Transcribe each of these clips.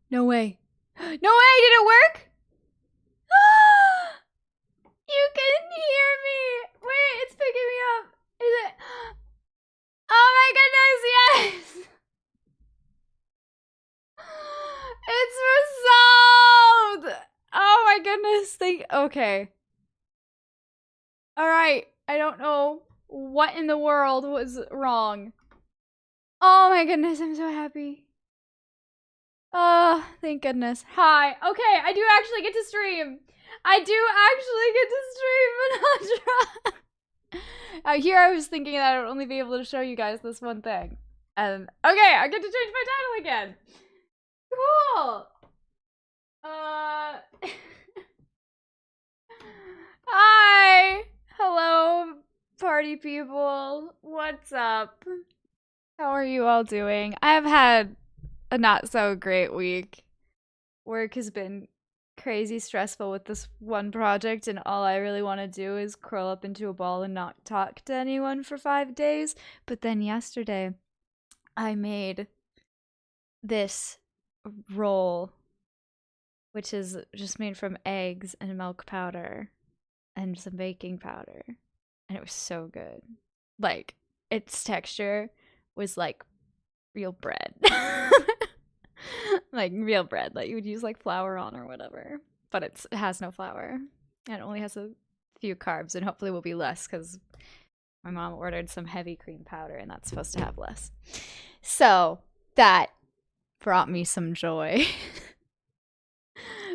No way. No way, did it work? You can hear me. Wait, it's picking me up. Is it? Oh my goodness, yes! It's resolved! Oh my goodness, okay. Alright, I don't know what in the world was wrong. Oh my goodness, I'm so happy. Oh, thank goodness. Hi. Okay, I do actually get to stream. I do actually get to stream Manandra. Here I was thinking that I would only be able to show you guys this one thing. And okay, I get to change my title again. Cool. Hi. Hello, party people. What's up? How are you all doing? I have had a not so great week. Work has been crazy stressful with this one project, and all I really want to do is curl up into a ball and not talk to anyone for 5 days. But then yesterday, I made this roll, which is just made from eggs and milk powder and some baking powder, and it was so good. Like, its texture was like real bread. Like real bread that you would use like flour on or whatever. But it has no flour. And it only has a few carbs, and hopefully will be less because my mom ordered some heavy cream powder and that's supposed to have less. So that brought me some joy.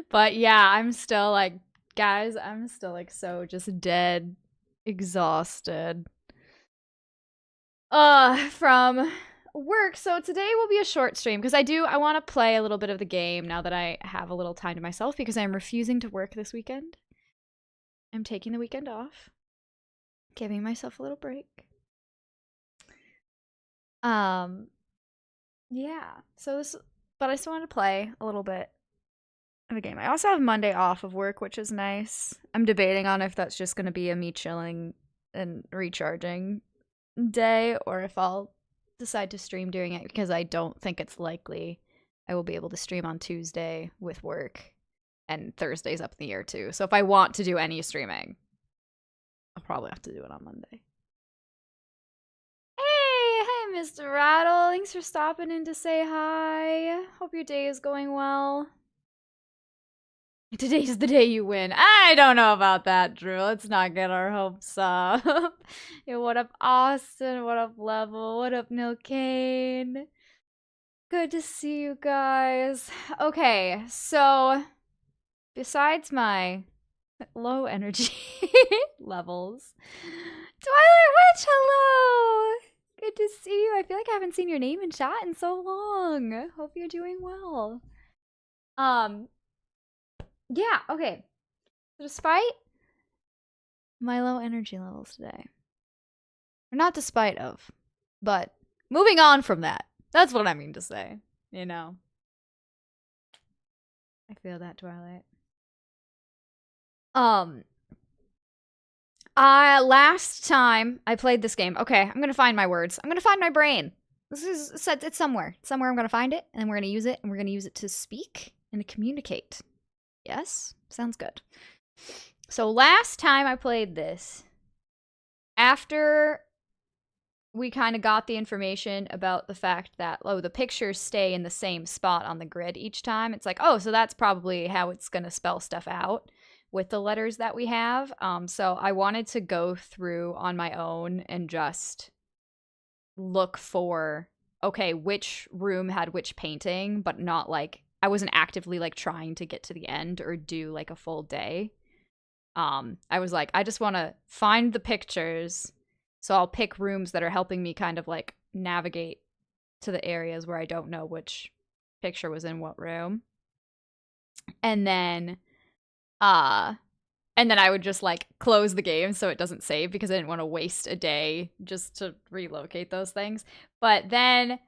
But yeah, I'm still like, guys, I'm still like so just dead, exhausted. From work. So today will be a short stream because I want to play a little bit of the game now that I have a little time to myself because I'm refusing to work this weekend. I'm taking the weekend off, giving myself a little break. Yeah. But I still want to play a little bit of a game. I also have Monday off of work, which is nice. I'm debating on if that's just going to be a me chilling and recharging day or if I'll decide to stream during it because I don't think it's likely I will be able to stream on Tuesday with work, and Thursday's up in the air too. So if I want to do any streaming, I'll probably have to do it on Monday. Hey, Mr. Rattle. Thanks for stopping in to say hi. Hope your day is going well. Today's the day you win. I don't know about that, Drew. Let's not get our hopes up. Yo, what up, Austin? What up, Level? What up, Nilkane? Good to see you guys. Okay, so besides my low energy levels, Twilight Witch, hello! Good to see you. I feel like I haven't seen your name in chat in so long. Hope you're doing well. Yeah, okay. So despite my low energy levels today, or not despite of, but moving on from that. That's what I mean to say, you know. I feel that, Twilight. Last time I played this game, okay, I'm gonna find my words. I'm gonna find my brain. It's somewhere. Somewhere I'm gonna find it, and then we're gonna use it, and we're gonna use it to speak and to communicate. Yes? Sounds good. So last time I played this, after we kind of got the information about the fact that, the pictures stay in the same spot on the grid each time, it's like, oh, so that's probably how it's going to spell stuff out with the letters that we have. So I wanted to go through on my own and just look for, okay, which room had which painting, but not like, I wasn't actively like trying to get to the end or do like a full day. I was like, I just want to find the pictures, so I'll pick rooms that are helping me kind of like navigate to the areas where I don't know which picture was in what room. And then I would just like close the game so it doesn't save because I didn't want to waste a day just to relocate those things. But then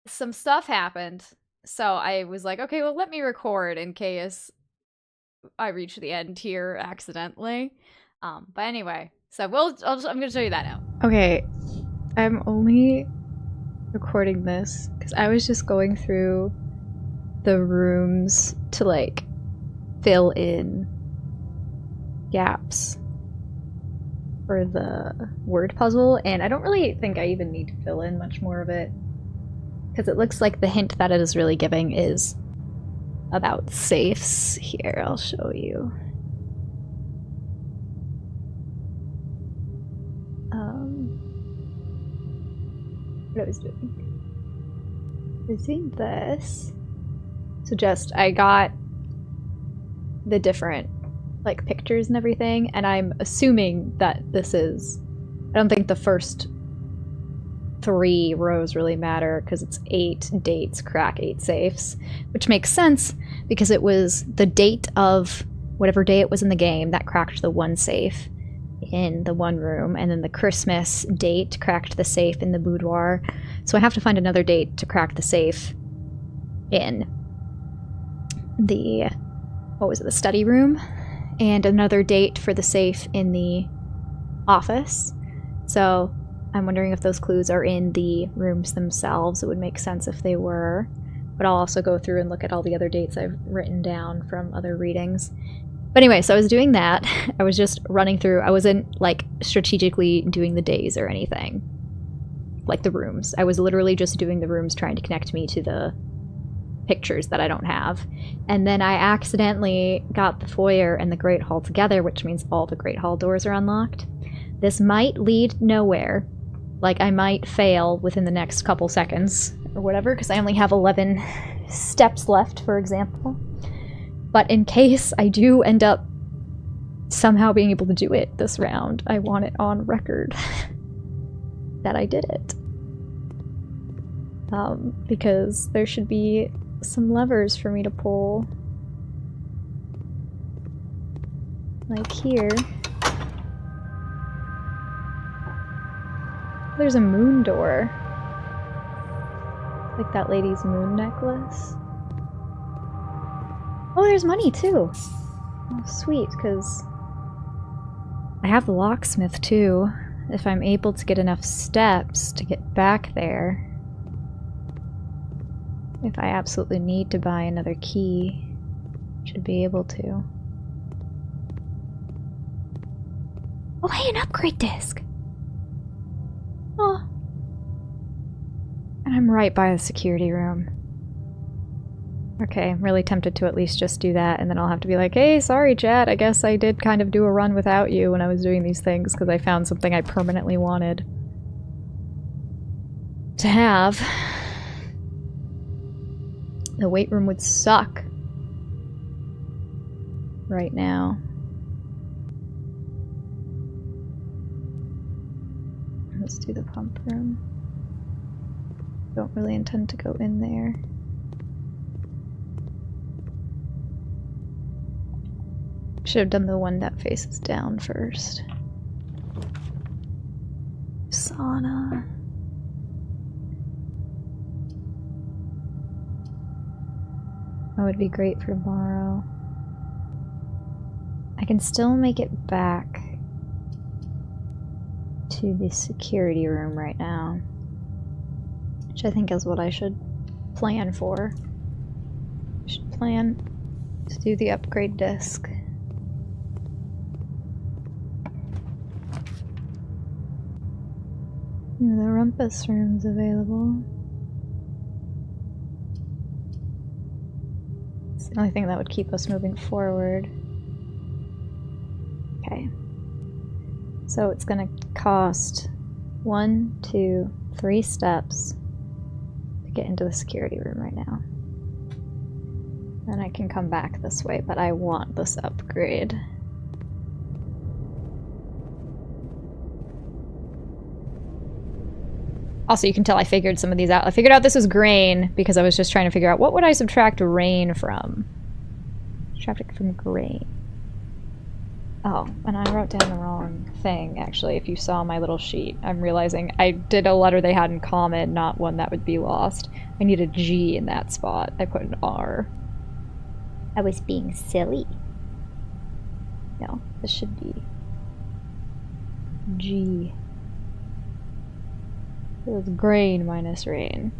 some stuff happened, so I was like, okay, well, let me record in case I reach the end here accidentally. But anyway, so I'm gonna show you that now. Okay, I'm only recording this because I was just going through the rooms to like fill in gaps for the word puzzle, and I don't really think I even need to fill in much more of it because it looks like the hint that it is really giving is about safes. Here, I'll show you. What I was doing this. So just, I got the different like pictures and everything, and I'm assuming that this is, I don't think the first 3 rows really matter because it's 8 dates crack 8 safes, which makes sense because it was the date of whatever day it was in the game that cracked the 1 safe in the 1 room, and then the Christmas date cracked the safe in the boudoir. So I have to find another date to crack the safe in the, what was it, the study room, and another date for the safe in the office. So I'm wondering if those clues are in the rooms themselves. It would make sense if they were, but I'll also go through and look at all the other dates I've written down from other readings. But anyway, so I was doing that. I was just running through. I wasn't like strategically doing the days or anything, like the rooms. I was literally just doing the rooms, trying to connect me to the pictures that I don't have. And then I accidentally got the foyer and the Great Hall together, which means all the Great Hall doors are unlocked. This might lead nowhere. Like, I might fail within the next couple seconds or whatever, because I only have 11 steps left, for example. But in case I do end up somehow being able to do it this round, I want it on record that I did it. Because there should be some levers for me to pull. Like here. There's a moon door. Like that lady's moon necklace. Oh, there's money too. Oh, sweet, because I have the locksmith too. If I'm able to get enough steps to get back there. If I absolutely need to buy another key, should be able to. Oh, hey, an upgrade disc! Oh. And I'm right by the security room. Okay, I'm really tempted to at least just do that, and then I'll have to be like, hey, sorry, chat, I guess I did kind of do a run without you when I was doing these things because I found something I permanently wanted to have. The weight room would suck right now. Let's do the pump room. Don't really intend to go in there. Should have done the one that faces down first. Sauna. That would be great for tomorrow. I can still make it back to the security room right now, which I think is what I should plan for. I should plan to do the upgrade disc. The rumpus room's available. It's the only thing that would keep us moving forward. Okay. So it's gonna cost 1, 2, 3 steps to get into the security room right now. Then I can come back this way, but I want this upgrade. Also, you can tell I figured some of these out. I figured out this was grain because I was just trying to figure out what would I subtract rain from. Subtract it from grain. Oh, and I wrote down the wrong thing, actually, if you saw my little sheet. I'm realizing I did a letter they had in common, not one that would be lost. I need a G in that spot. I put an R. I was being silly. No, this should be G. So it's grain minus rain.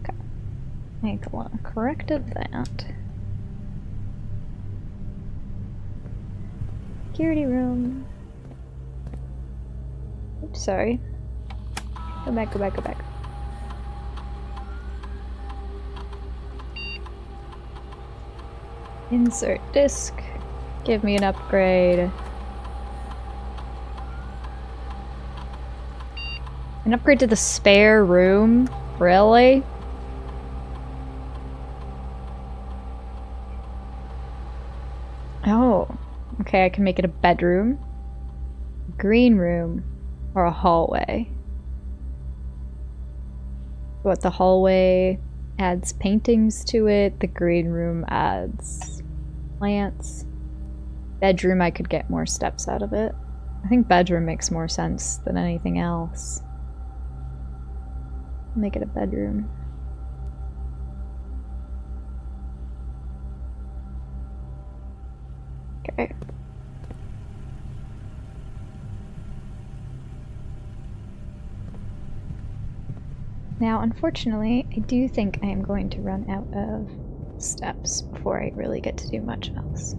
Okay. Make a lot corrected that. Security room. Oops, sorry. Go back, go back, go back. Insert disc. Give me an upgrade. An upgrade to the spare room? Really? Oh. Okay, I can make it a bedroom, green room, or a hallway. What, the hallway adds paintings to it, the green room adds plants. Bedroom, I could get more steps out of it. I think bedroom makes more sense than anything else. Make it a bedroom. Okay. Now, unfortunately, I do think I am going to run out of steps before I really get to do much else.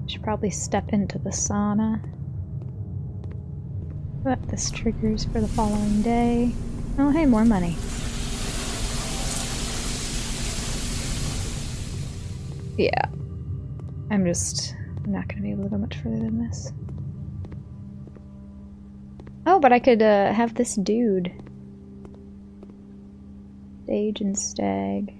Should probably step into the sauna. But this triggers for the following day. Oh, hey, more money. Yeah. I'm not gonna be able to go much further than this. Oh, but I could have this dude. Stage and stag.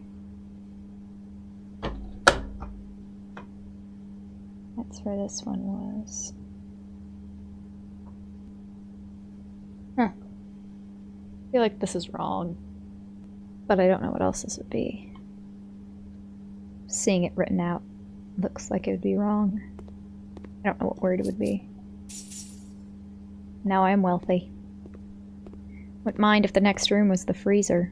That's where this one was. Huh. I feel like this is wrong. But I don't know what else this would be. Seeing it written out looks like it would be wrong. I don't know what word it would be. Now I am wealthy. Wouldn't mind if the next room was the freezer.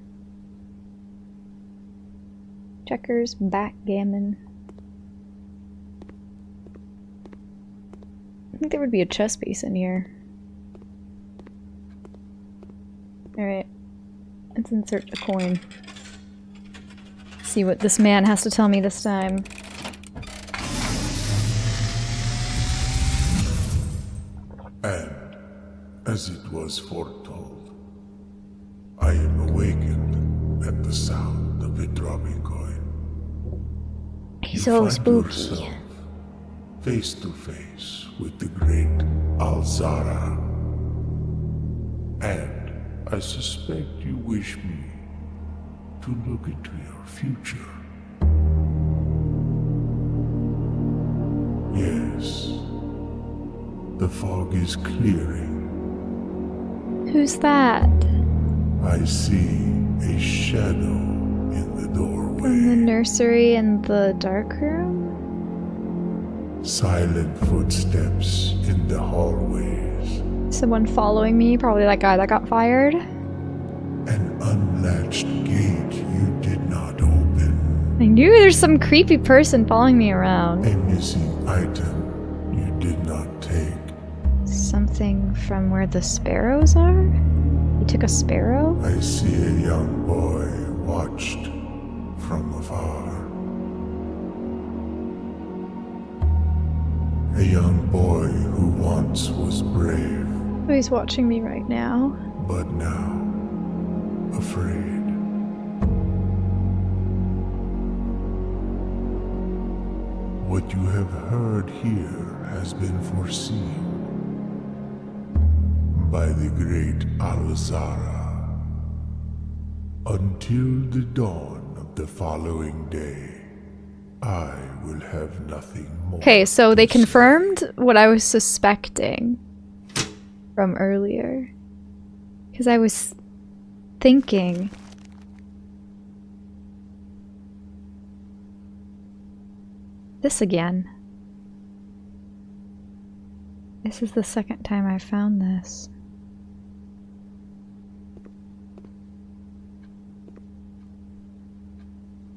Checkers, backgammon. I think there would be a chess piece in here. Alright. Let's insert the coin. See what this man has to tell me this time. And, as it was foretold, I am awakened at the sound of a dropping coin. He's You so find spooky. yourself face to face with the great Alzara. And I suspect you wish me to look into your future. Yes, the fog is clearing. Who's that? I see a shadow in the doorway. From the nursery in the dark room? Silent footsteps in the hallways. Someone following me, probably that guy that got fired. An unlatched gate you did not open. I knew there's some creepy person following me around. A missing item you did not take. Something from where the sparrows are? You took a sparrow? I see a young boy watched from afar. A young boy who once was brave, Oh, he's watching me right now. but now afraid. What you have heard here has been foreseen by the great Alzara. Until the dawn of the following day, I will have nothing more. Okay, so they to say. confirmed what I was suspecting from earlier. Because I was thinking... this again. This is the second time I found this.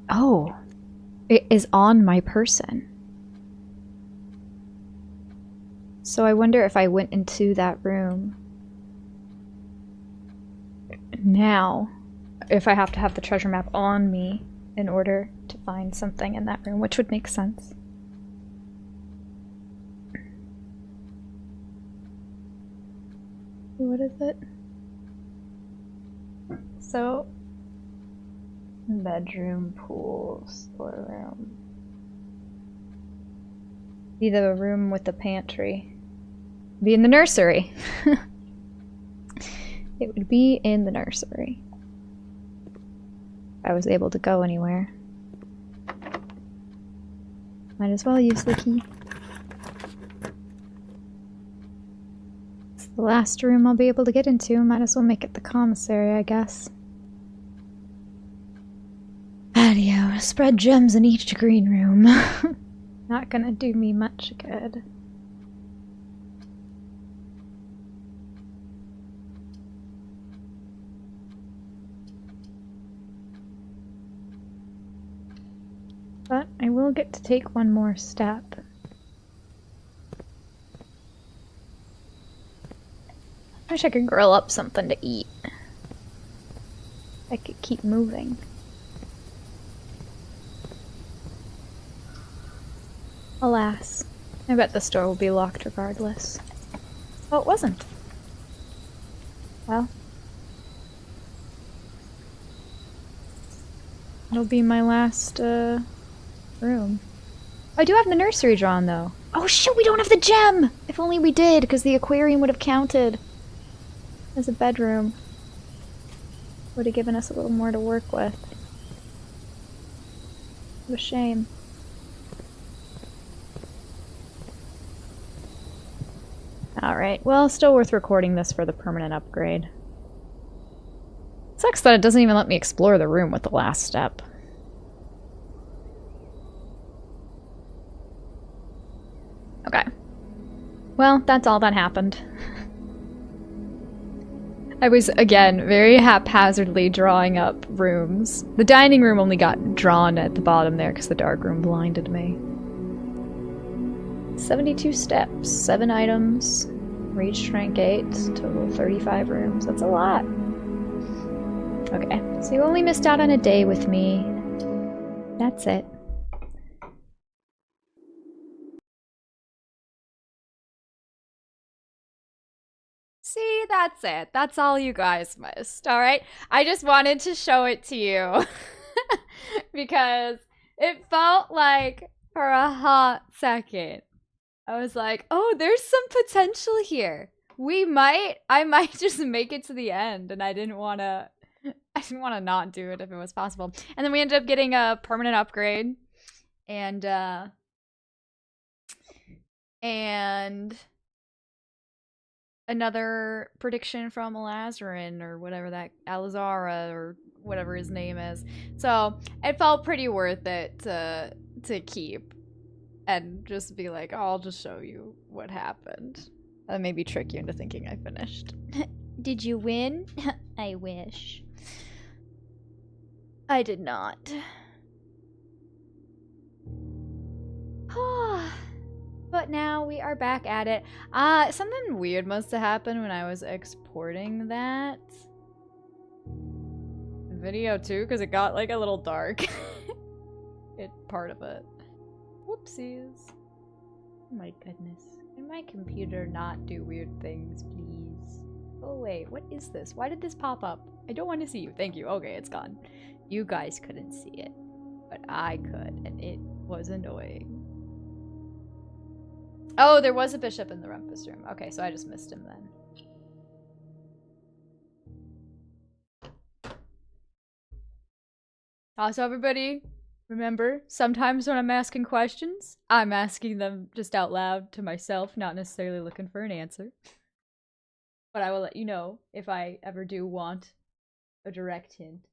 Oh, it is on my person. So I wonder if I went into that room now, if I have to have the treasure map on me in order to find something in that room, which would make sense. What is it? So, bedroom, pool, storeroom. Be the room with the pantry. Be in the nursery. It would be in the nursery. If I was able to go anywhere. Might as well use the key. It's the last room I'll be able to get into. Might as well make it the commissary, I guess. Patio. Spread gems in each green room. Not gonna do me much good. But I will get to take one more step. I wish I could grill up something to eat. I could keep moving. Alas, I bet the store will be locked regardless. Oh, it wasn't. Well. It'll be my last, room. I do have the nursery drawn, though. Oh shoot, we don't have the gem! If only we did, because the aquarium would have counted as a bedroom. Would have given us a little more to work with. What a shame. Alright, well, still worth recording this for the permanent upgrade. Sucks that it doesn't even let me explore the room with the last step. Okay. Well, that's all that happened. I was, again, very haphazardly drawing up rooms. The dining room only got drawn at the bottom there because the dark room blinded me. 72 steps, 7 items, reach rank 8, total 35 rooms. That's a lot. Okay, so you only missed out on a day with me. That's it. See, that's it. That's all you guys missed, alright? I just wanted to show it to you. Because it felt like, for a hot second, I was like, oh, there's some potential here. I might just make it to the end, and I didn't want to not do it if it was possible. And then we ended up getting a permanent upgrade. And another prediction from Alazarin, or whatever that, Alazara, or whatever his name is. So it felt pretty worth it to keep and just be like, oh, I'll just show you what happened. And maybe trick you into thinking I finished. Did you win? I wish. I did not. But now we are back at it. Something weird must have happened when I was exporting that video too, because it got like a little dark. Part of it. Whoopsies. Oh my goodness. Can my computer not do weird things, please? Oh wait, what is this? Why did this pop up? I don't want to see you. Thank you. Okay, it's gone. You guys couldn't see it, but I could, and it was annoying. Oh, there was a bishop in the rumpus room. Okay, so I just missed him then. Also, everybody, remember, sometimes when I'm asking questions, I'm asking them just out loud to myself, not necessarily looking for an answer. But I will let you know if I ever do want a direct hint.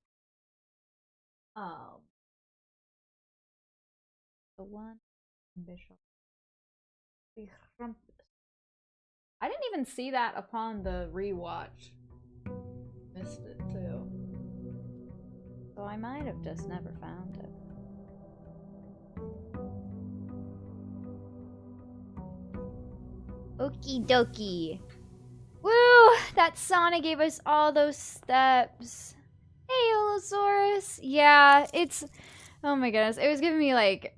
The one bishop. I didn't even see that upon the rewatch. Missed it too. So I might have just never found it. Okie dokie. Woo! That sauna gave us all those steps. Hey, Olosaurus. Yeah, it's... Oh my goodness. It was giving me like...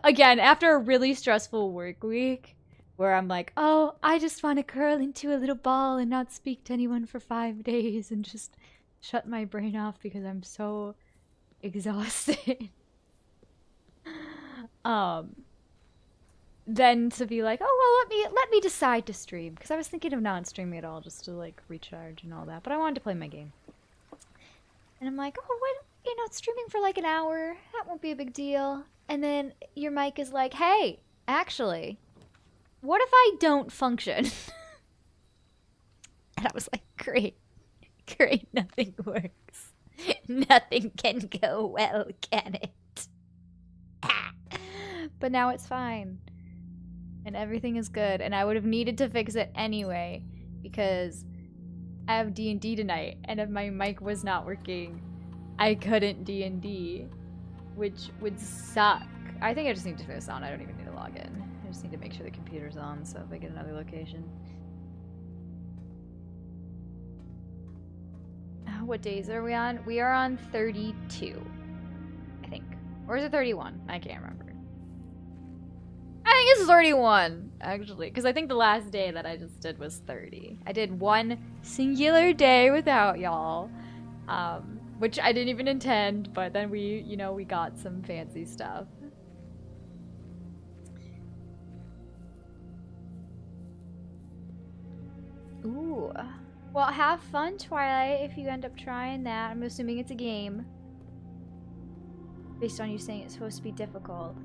Again, after a really stressful work week, where I'm like, oh, I just want to curl into a little ball and not speak to anyone for 5 days and just shut my brain off because I'm so exhausted. Then to be like, oh well, let me decide to stream, because I was thinking of not streaming at all, just to like recharge and all that, but I wanted to play my game. And I'm like, oh, what, you know, streaming for like an hour, that won't be a big deal. And then your mic is like, hey, actually, what if I don't function? And I was like, great, nothing works. Nothing can go well, can it? But now it's fine. And everything is good. And I would have needed to fix it anyway, because I have D&D tonight, and if my mic was not working, I couldn't D&D, which would suck. I think I just need to turn this on. I don't even need to log in. I just need to make sure the computer's on, so if I get another location. What days are we on? We are on 32, I think. Or is it 31? I can't remember. I think it's 31, actually, because I think the last day that I just did was 30. I did one singular day without y'all, which I didn't even intend, but then we, you know, we got some fancy stuff. Ooh. Well, have fun, Twilight, if you end up trying that. I'm assuming it's a game. Based on you saying it's supposed to be difficult.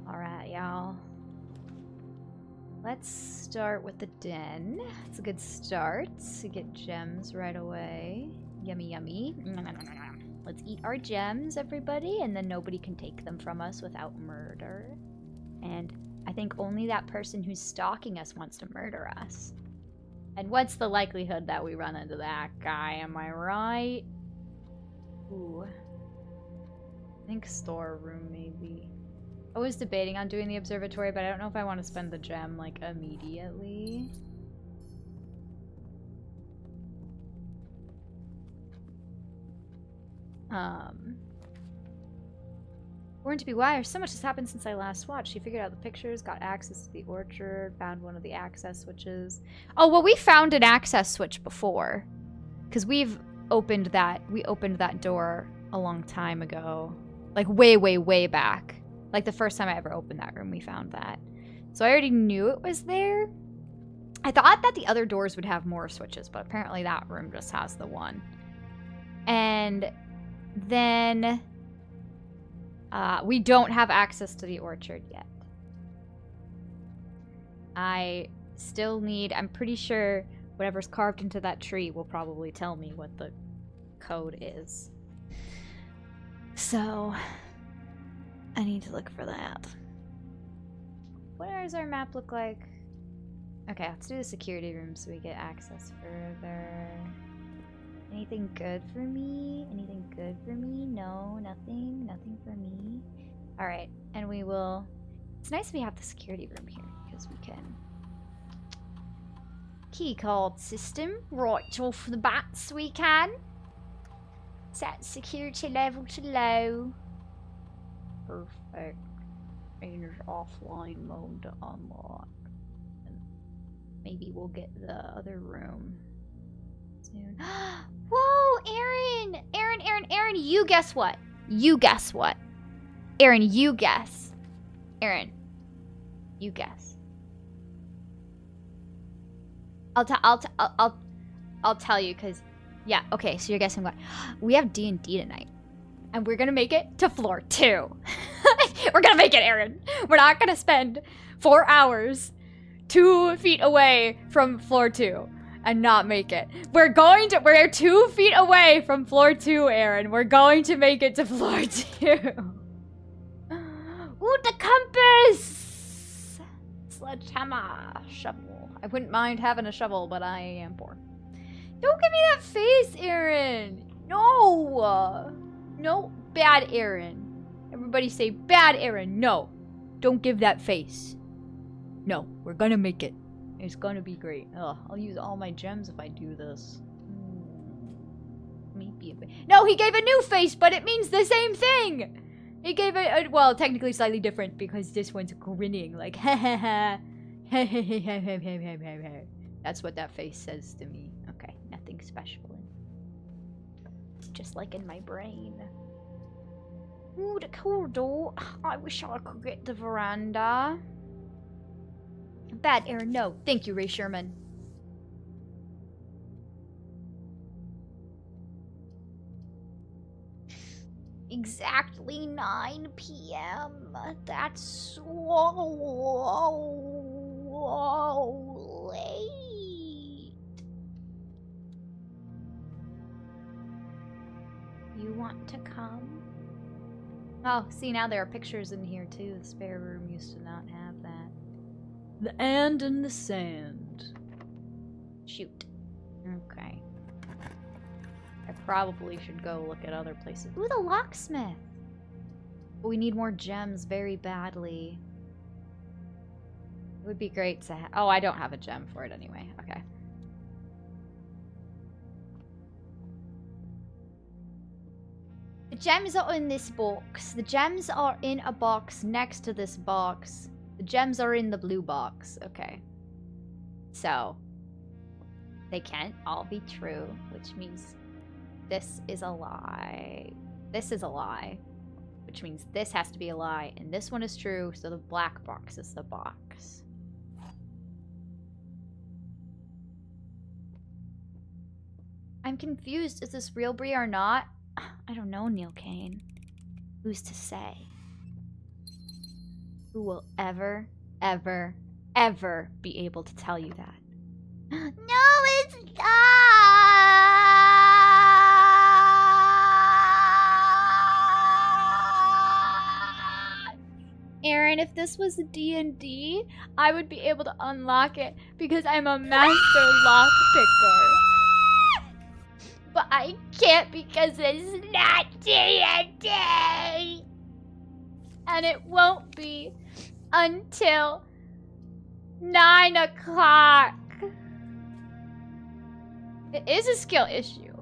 Alright, y'all. Let's start with the den. It's a good start to get gems right away. Yummy, yummy. Let's eat our gems, everybody, and then nobody can take them from us without murder. And I think only that person who's stalking us wants to murder us. And what's the likelihood that we run into that guy, am I right? Ooh. I think storeroom, maybe. I was debating on doing the observatory, but I don't know if I want to spend the gem, like, immediately. Born to be wise, so much has happened since I last watched. She figured out the pictures, got access to the orchard, found one of the access switches. Oh, well, we found an access switch before. Because we've opened that, we opened that door a long time ago. Like, way, way, way back. Like, the first time I ever opened that room, we found that. So I already knew it was there. I thought that the other doors would have more switches, but apparently that room just has the one. And then we don't have access to the orchard yet. I still need, I'm pretty sure whatever's carved into that tree will probably tell me what the code is. So I need to look for that. What does our map look like? Okay, let's do the security room so we get access further. Anything good for me? Anything good for me? No, nothing. Nothing for me. Alright, and we will... It's nice we have the security room here, because we can... Keycard system. Right off the bats we can. Set security level to low. Perfect. Change offline mode to unlock. And maybe we'll get the other room soon. Whoa, Aaron! Aaron, you guess what? You guess what? Aaron, you guess. Aaron, you guess. I'll tell you, cause yeah, okay, so you're guessing what? We have D&D tonight. And we're gonna make it to floor 2. We're gonna make it, Aaron. We're not gonna spend 4 hours 2 feet away from floor 2 and not make it. We're 2 feet away from floor 2, Aaron. We're going to make it to floor 2. Ooh, the compass! Sledgehammer, shovel. I wouldn't mind having a shovel, but I am poor. Don't give me that face, Aaron. No. No, bad Aaron. Everybody say bad Aaron. No. Don't give that face. No, we're gonna make it. It's gonna be great. Ugh, I'll use all my gems if I do this. Maybe a bit. No, he gave a new face, but it means the same thing! He gave it, well, technically slightly different because this one's grinning like, ha ha ha. That's what that face says to me. Okay, nothing special. Just like in my brain. Ooh, the corridor. I wish I could get the veranda. Bad air, no. Thank you, Ray Sherman. Exactly 9 p.m. That's so late. You want to come? Oh, see, now there are pictures in here too. The spare room used to not have that. The and in the sand. Shoot. Okay. I probably should go look at other places. Ooh, the locksmith! But we need more gems very badly. It would be great to have. Oh, I don't have a gem for it anyway. Okay. The gems are in this box. The gems are in a box next to this box. The gems are in the blue box. Okay. So, they can't all be true, which means this is a lie. This is a lie, which means this has to be a lie, and this one is true, so the black box is the box. I'm confused. Is this real Bree or not? I don't know, Neil Kane. Who's to say? Who will ever, ever, ever be able to tell you that? No, it's not! Aaron, if this was D&D, I would be able to unlock it because I'm a master lockpicker. But I can't because it's not D&D! And it won't be until 9 o'clock. It is a skill issue.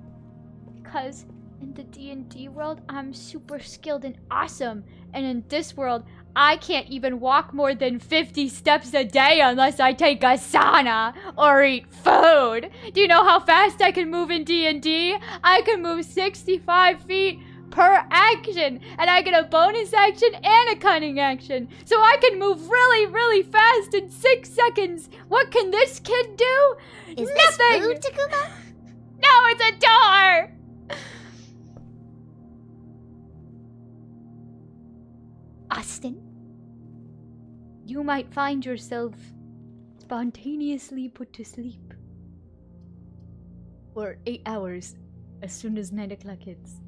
Because in the D&D world, I'm super skilled and awesome. And in this world, I can't even walk more than 50 steps a day unless I take a sauna or eat food. Do you know how fast I can move in D&D? I can move 65 feet per action, and I get a bonus action and a cunning action. So I can move really, really fast in 6 seconds. What can this kid do? Is Nothing! this food, Takuma? No, it's a door! Austin, you might find yourself spontaneously put to sleep for 8 hours as soon as 9 o'clock hits.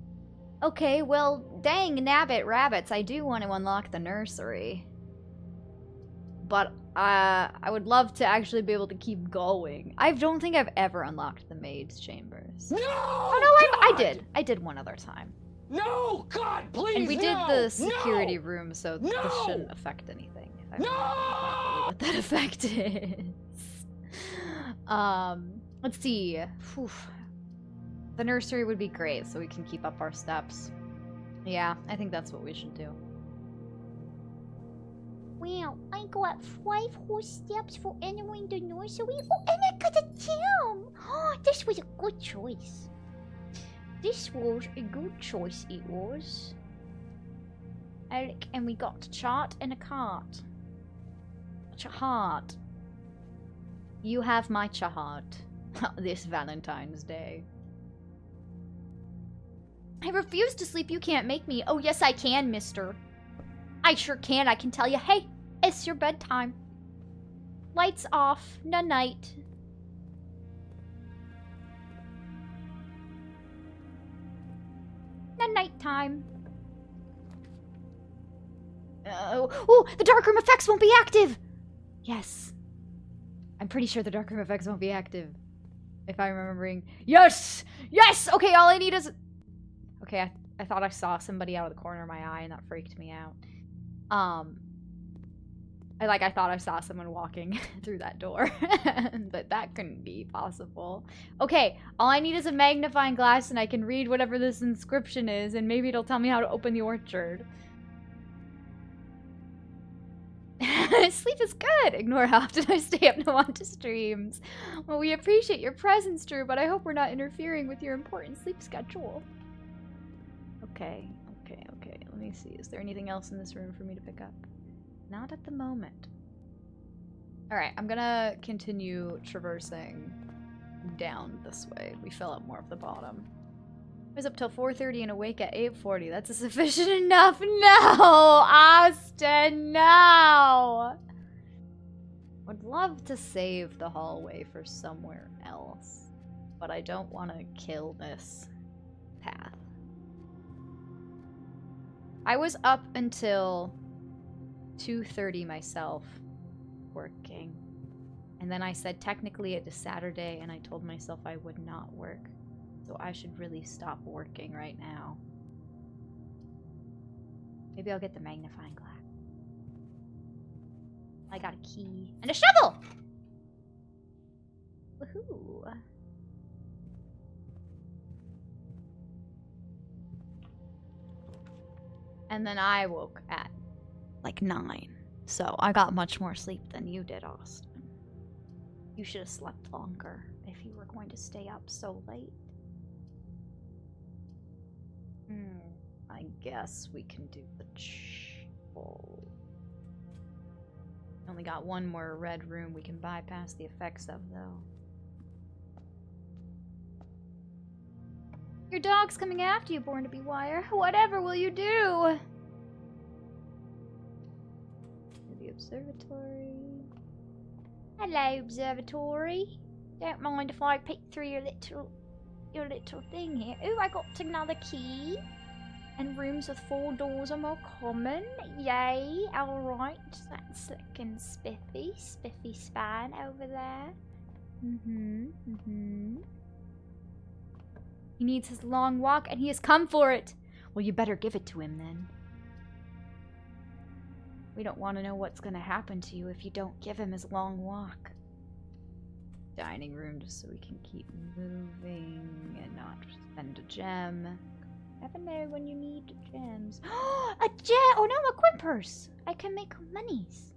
Okay, well, dang nabbit rabbits, I do want to unlock the nursery. But I would love to actually be able to keep going. I don't think I've ever unlocked the maid's chambers. No! Oh no, I did. I did one other time. No! God, please, And we did no! the security No! room, so No! this shouldn't affect anything. If I No! remember properly what that effect is. Let's see. Whew. The nursery would be great, so we can keep up our steps. Yeah, I think that's what we should do. Wow, I got 5 whole steps for entering the nursery. Oh, and I got a gem! Oh, this was a good choice. This was a good choice, it was. Eric, and we got a chart and a cart. Chahart. You have my chahart this Valentine's Day. I refuse to sleep. You can't make me. Oh, yes, I can, mister. I sure can. I can tell you, hey, it's your bedtime. Lights off. Night. Nighttime. Oh, the darkroom effects won't be active. Yes. I'm pretty sure the darkroom effects won't be active. If I'm remembering. Yes! Yes! Okay, all I need is... Okay, I thought I saw somebody out of the corner of my eye and that freaked me out. I thought I saw someone walking through that door, but that couldn't be possible. Okay, all I need is a magnifying glass and I can read whatever this inscription is, and maybe it'll tell me how to open the orchard. Sleep is good. Ignore how often I stay up to watch streams. Well, we appreciate your presence, Drew, but I hope we're not interfering with your important sleep schedule. Okay. Let me see. Is there anything else in this room for me to pick up? Not at the moment. Alright, I'm gonna continue traversing down this way. We fill up more of the bottom. I was up till 4:30 and awake at 8:40. That's sufficient enough. No! Austin, no! Would love to save the hallway for somewhere else, but I don't want to kill this path. I was up until 2:30 myself working, and then I said technically it is Saturday, and I told myself I would not work, so I should really stop working right now. Maybe I'll get the magnifying glass. I got a key and a shovel. Woohoo. And then I woke at like 9. So I got much more sleep than you did, Austin. You should have slept longer if you were going to stay up so late. I guess we can do the shovel. Only got one more red room we can bypass the effects of, though. Your dog's coming after you, Born to Be Wire. Whatever will you do? The observatory. Hello, observatory. Don't mind if I peek through your little thing here. Ooh, I got another key. And rooms with 4 doors are more common. Yay. Alright. That's slick and spiffy. Spiffy span over there. He needs his long walk, and he has come for it. Well, you better give it to him, then. We don't want to know what's going to happen to you if you don't give him his long walk. Dining room, just so we can keep moving and not spend a gem. Never know when you need gems. A gem! Oh no, a coin purse! I can make monies.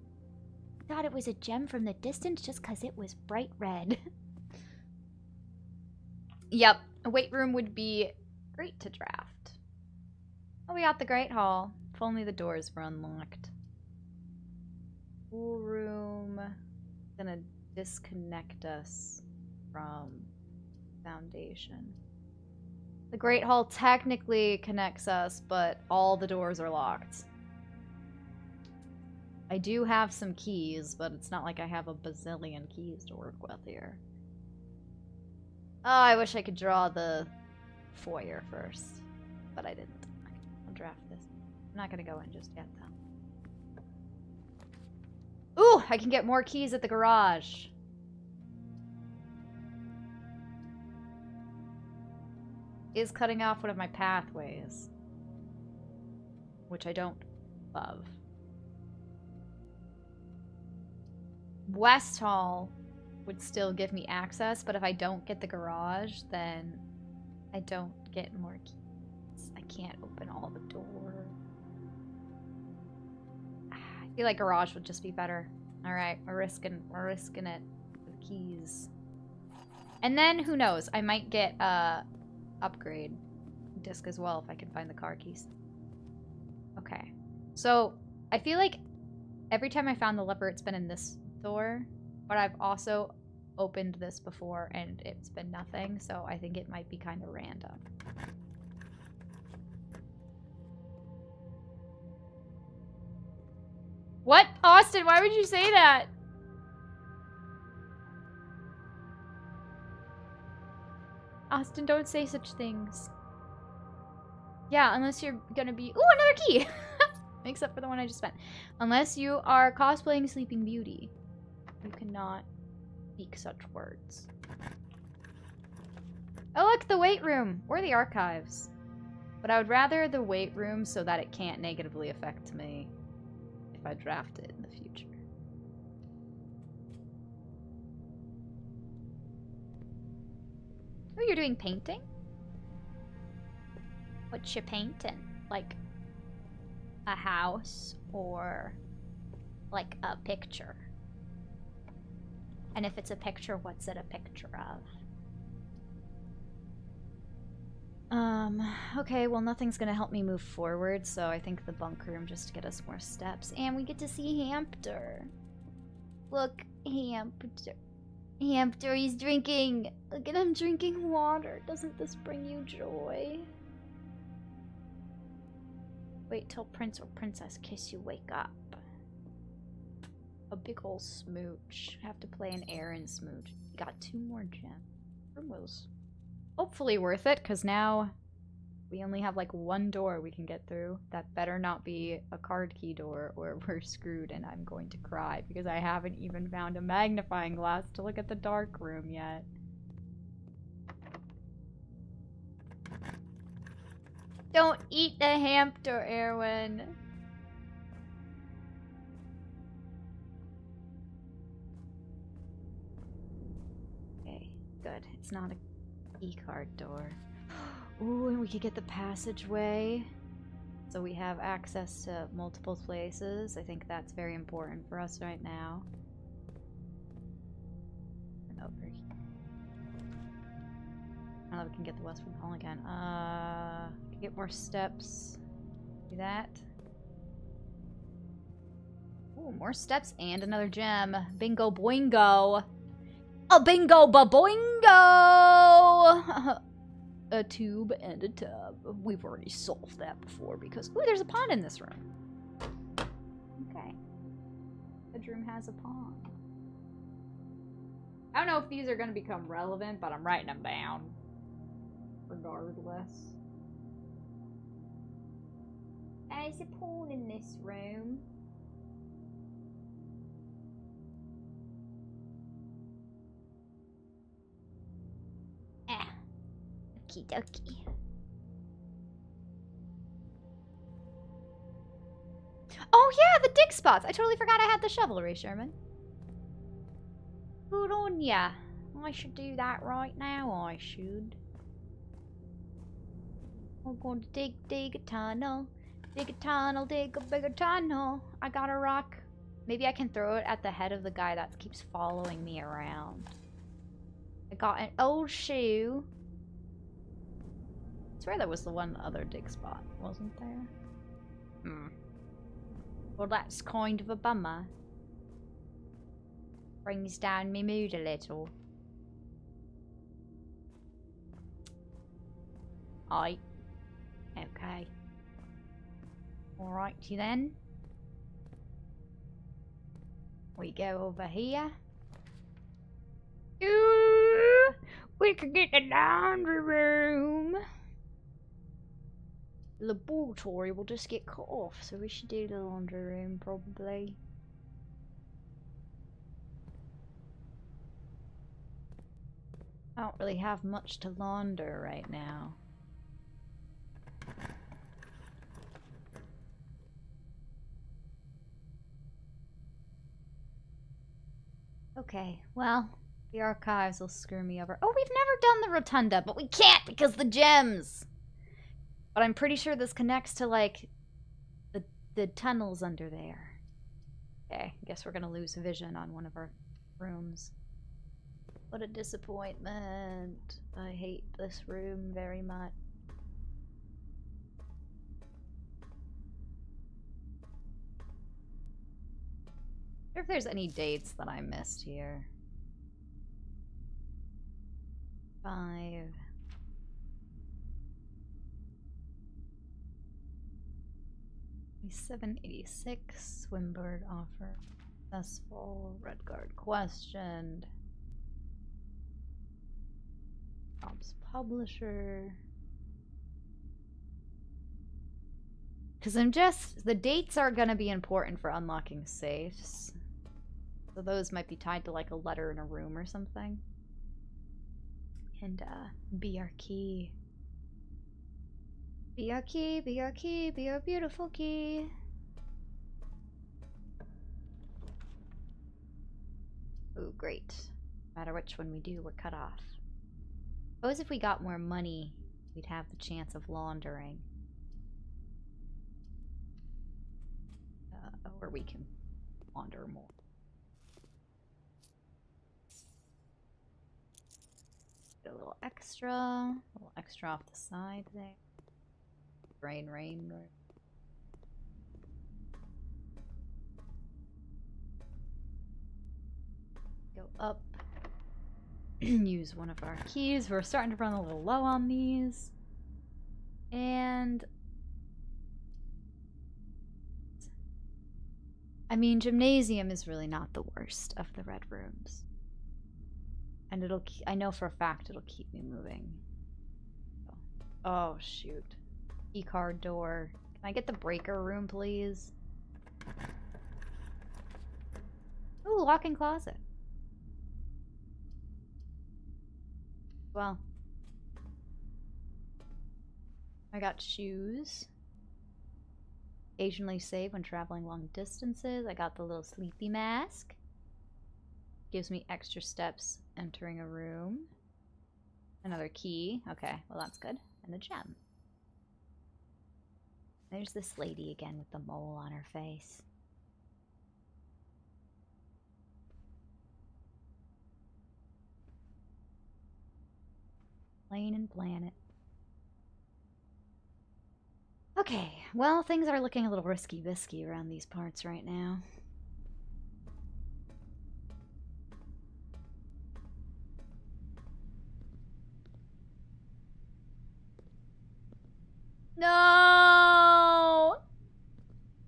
Thought it was a gem from the distance just because it was bright red. Yep, a weight room would be great to draft. Oh, we got the Great Hall. If only the doors were unlocked. Pool room. Gonna disconnect us from Foundation. The Great Hall technically connects us, but all the doors are locked. I do have some keys, but it's not like I have a bazillion keys to work with here. Oh, I wish I could draw the foyer first, but I didn't. I'll draft this. I'm not gonna go in just yet, though. Ooh, I can get more keys at the garage. Is cutting off one of my pathways, which I don't love. West Hall would still give me access, but if I don't get the garage, then I don't get more keys. I can't open all the doors. I feel like garage would just be better. All right, we're risking it with keys. And then who knows? I might get upgrade disc as well if I can find the car keys. Okay, so I feel like every time I found the lever, it's been in this door, but I've also opened this before and it's been nothing, so I think it might be kind of random. What? Austin, why would you say that? Austin, don't say such things. Yeah, unless you're gonna be— ooh, another key! Except for the one I just spent. Unless you are cosplaying Sleeping Beauty, you cannot speak such words. Oh look, the weight room! Or the archives. But I would rather the weight room so that it can't negatively affect me if I draft it in the future. Oh, you're doing painting? What you painting? Like a house or like a picture? And if it's a picture, what's it a picture of? Okay, well nothing's gonna help me move forward, so I think the bunk room just to get us more steps. And we get to see Hamster. Look, Hamster. Hamster, he's drinking. Look at him drinking water. Doesn't this bring you joy? Wait till Prince or Princess kiss you, wake up. A big ol' smooch. Have to play an Aaron smooch. You got 2 more gems. Room was hopefully worth it, because now we only have like 1 door we can get through. That better not be a card key door or we're screwed and I'm going to cry because I haven't even found a magnifying glass to look at the dark room yet. Don't eat the hamster, Erwin. Okay, good. It's not a key card door. Ooh, and we could get the passageway. So we have access to multiple places. I think that's very important for us right now. And over here. Now that we can get the Westward Hall again. Get more steps. Do that. Ooh, more steps and another gem. Bingo boingo. A bingo ba-boingo! A tube and a tub. We've already solved that before because... Ooh, there's a pond in this room. Okay. Bedroom has a pond. I don't know if these are going to become relevant, but I'm writing them down. Regardless. There's a pond in this room. Okie dokie. Oh yeah, the dig spots! I totally forgot I had the shovelry, Sherman. Good on ya. I should do that right now, I should. I'm going to dig a tunnel. Dig a tunnel, dig a bigger tunnel. I got a rock. Maybe I can throw it at the head of the guy that keeps following me around. I got an old shoe. I swear there was the one other dig spot, wasn't there? Well, that's kind of a bummer. Brings down me mood a little. Aye. Okay. Alrighty then. We go over here. Ooh, we could get the laundry room. The laboratory will just get cut off, so we should do the laundry room probably. I don't really have much to launder right now. Okay, well, the archives will screw me over. Oh, we've never done the rotunda, but we can't because the gems! But I'm pretty sure this connects to, like, the tunnels under there. Okay, I guess we're gonna lose vision on one of our rooms. What a disappointment. I hate this room very much. I wonder if there's any dates that I missed here. 5. $786. Swimbird offer successful. Redguard questioned. Jobs publisher. Because the dates are going to be important for unlocking safes. So those might be tied to like a letter in a room or something. And be our key. Be our key, be our key, be our beautiful key. Ooh, great. No matter which one we do, we're cut off. Suppose if we got more money, we'd have the chance of laundering. Or we can launder more. Get a little extra off the side there. Rain, rain, rain. Go up. Use one of our keys. We're starting to run a little low on these. And I mean, gymnasium is really not the worst of the red rooms. And I know for a fact it'll keep me moving. Oh, shoot. Keycard door. Can I get the breaker room, please? Ooh, walk-in closet. Well. I got shoes. Occasionally save when traveling long distances. I got the little sleepy mask. Gives me extra steps entering a room. Another key. Okay, well that's good. And a gem. There's this lady again with the mole on her face. Plane and planet. Okay, well, things are looking a little risky-bisky around these parts right now. No!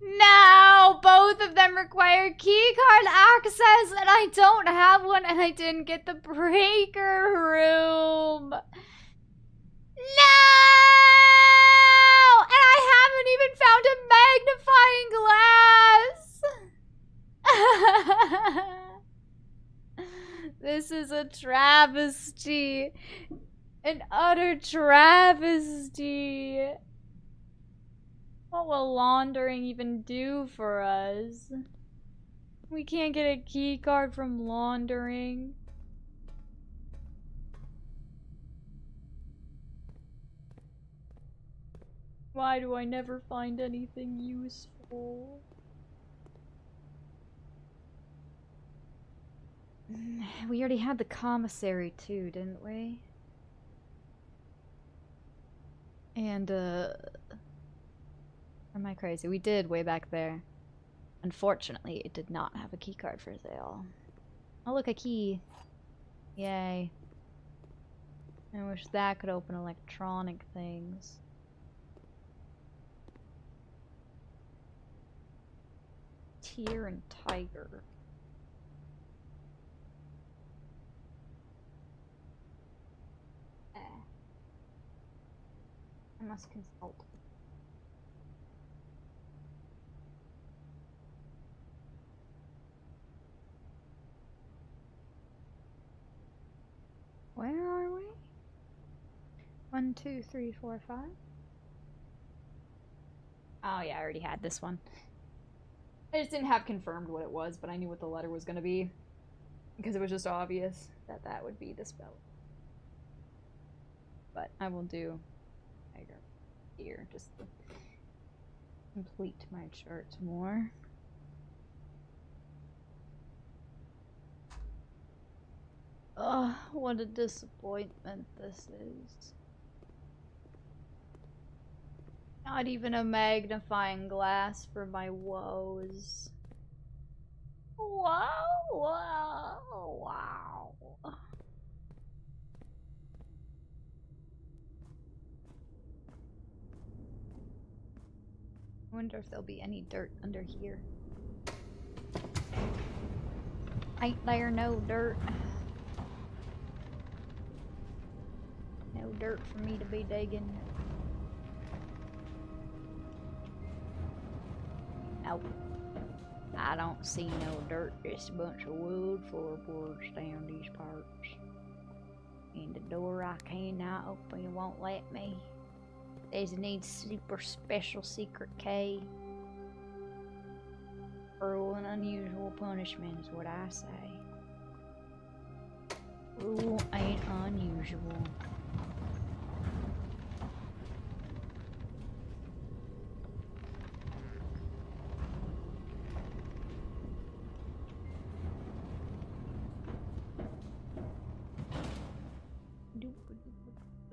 No! Both of them require keycard access, and I don't have one, and I didn't get the breaker room. No! And I haven't even found a magnifying glass! This is a travesty. An utter travesty. What will laundering even do for us? We can't get a key card from laundering. Why do I never find anything useful? We already had the commissary too, didn't we? And, am I crazy? We did way back there. Unfortunately, it did not have a keycard for sale. Oh, look, a key. Yay. I wish that could open electronic things. Tear and tiger. I must consult. Where are we? 1, 2, 3, 4, 5. Oh yeah, I already had this one. I just didn't have confirmed what it was, but I knew what the letter was gonna be. Because it was just obvious that that would be the spell. But I will do tiger here just to complete my chart more. Ugh, what a disappointment this is. Not even a magnifying glass for my woes. Wow, wow, wow. I wonder if there'll be any dirt under here. Ain't there no dirt? No dirt for me to be digging. Nope. I don't see no dirt, just a bunch of wood floorboards down these parts. And the door I cannot open, it won't let me. Says it needs super special secret key. Cruel and unusual punishment is what I say. Cruel ain't unusual.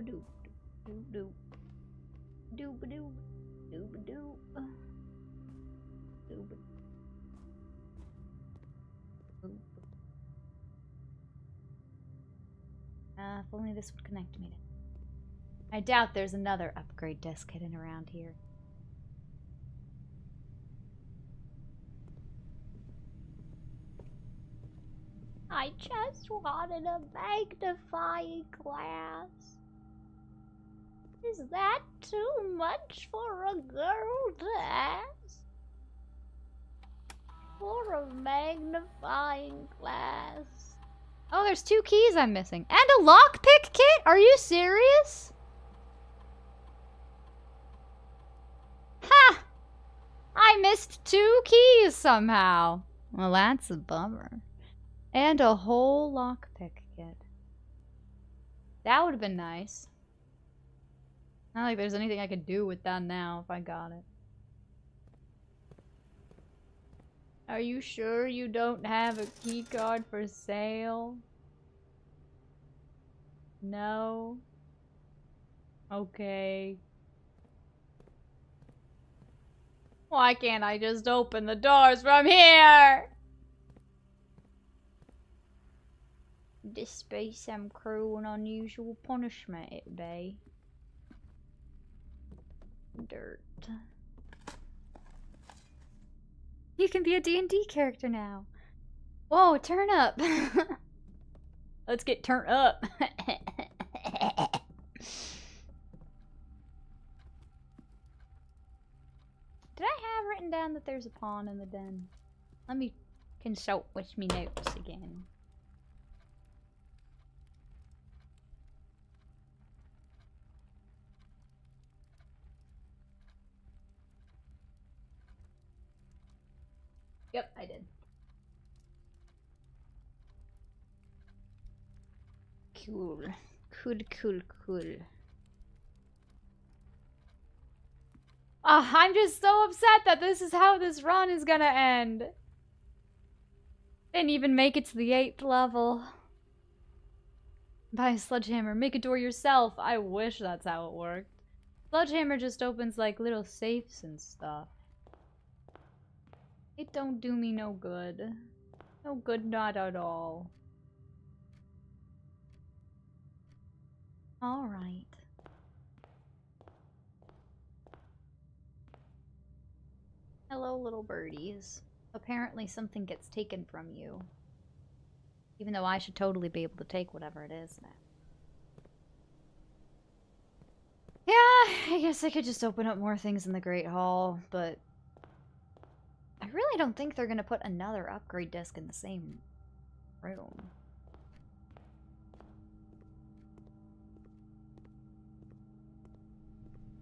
Doop doop doop doop doop doop doop doop. If only this would connect me to. I doubt there's another upgrade disc hidden around here. I just wanted a magnifying glass. Is that too much for a girl to ask? For a magnifying glass. Oh, there's 2 keys I'm missing. And a lockpick kit? Are you serious? Ha! I missed 2 keys somehow. Well, that's a bummer. And a whole lockpick kit. That would have been nice. Not like there's anything I could do with that now if I got it. Are you sure you don't have a key card for sale? No? Okay. Why can't I just open the doors from here? This be some cruel and unusual punishment, it be. Dirt. You can be a D&D character now. Whoa, turn up. Let's get turned up. Did I have written down that there's a pawn in the den? Let me consult with me notes again. Yep, I did. Cool. Cool. I'm just so upset that this is how this run is gonna end. Didn't even make it to the 8th level. Buy a sledgehammer, make a door yourself. I wish that's how it worked. Sledgehammer just opens like little safes and stuff. It don't do me no good. No good, not at all. Alright. Hello, little birdies. Apparently something gets taken from you. Even though I should totally be able to take whatever it is now. Yeah, I guess I could just open up more things in the Great Hall, but I really don't think they're gonna put another upgrade disc in the same room.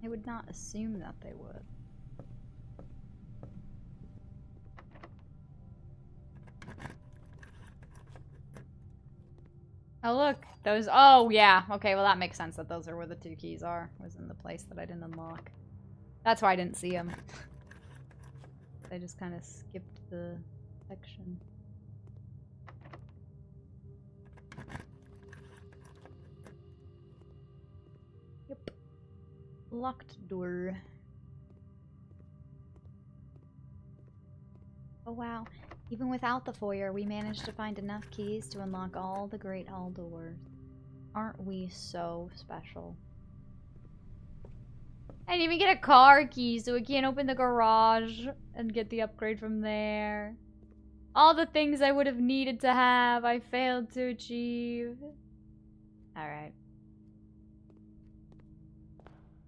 I would not assume that they would. Oh look, those, oh yeah, okay, well that makes sense that those are where the 2 keys are, was in the place that I didn't unlock. That's why I didn't see them. I just kind of skipped the section. Yep. Locked door. Oh wow. Even without the foyer, we managed to find enough keys to unlock all the Great Hall doors. Aren't we so special? I didn't even get a car key, so we can't open the garage and get the upgrade from there. All the things I would have needed to have, I failed to achieve. Alright.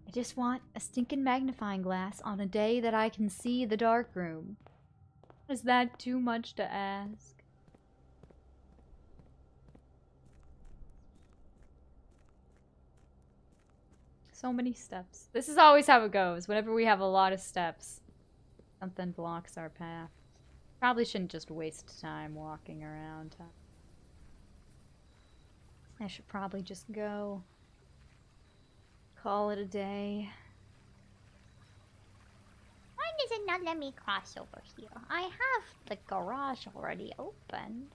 I just want a stinking magnifying glass on a day that I can see the dark room. Is that too much to ask? So many steps. This is always how it goes. Whenever we have a lot of steps, something blocks our path. Probably shouldn't just waste time walking around. I should probably just go. Call it a day. Why does it not let me cross over here? I have the garage already opened.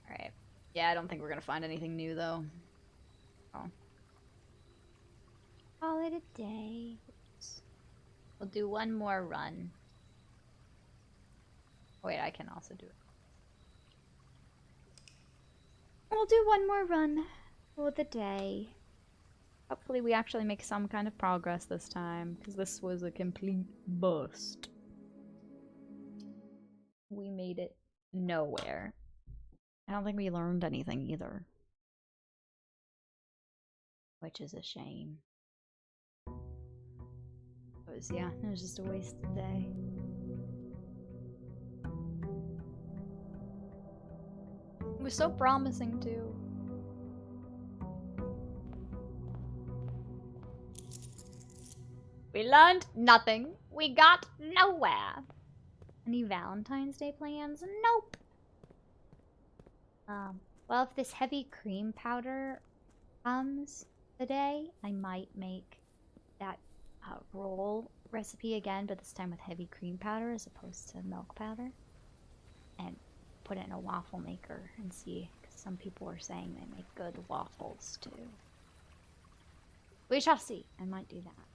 Alright. Yeah, I don't think we're gonna find anything new, though. Oh. Call it a day. We'll do one more run. Wait, I can also do it. We'll do one more run for the day. Hopefully we actually make some kind of progress this time, because this was a complete bust. We made it nowhere. I don't think we learned anything either. Which is a shame. It was just a wasted day. It was so promising too. We learned nothing. We got nowhere. Any Valentine's Day plans? Nope. Well, if this heavy cream powder comes today, I might make that roll recipe again, but this time with heavy cream powder as opposed to milk powder. And put it in a waffle maker and see, because some people are saying they make good waffles too. We shall see. I might do that.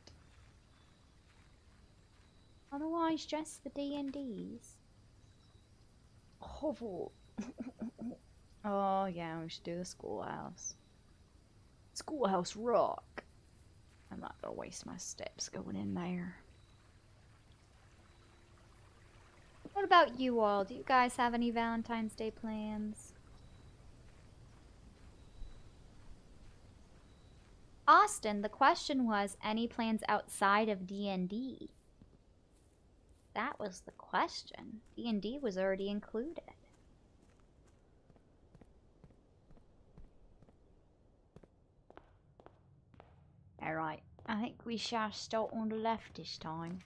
Otherwise, just the D&Ds. Oh. Oh, yeah, we should do the schoolhouse. Schoolhouse rock. I'm not gonna waste my steps going in there. What about you all? Do you guys have any Valentine's Day plans? Austin, the question was, any plans outside of D&D? That was the question. D&D was already included. Alright, I think we shall start on the left this time.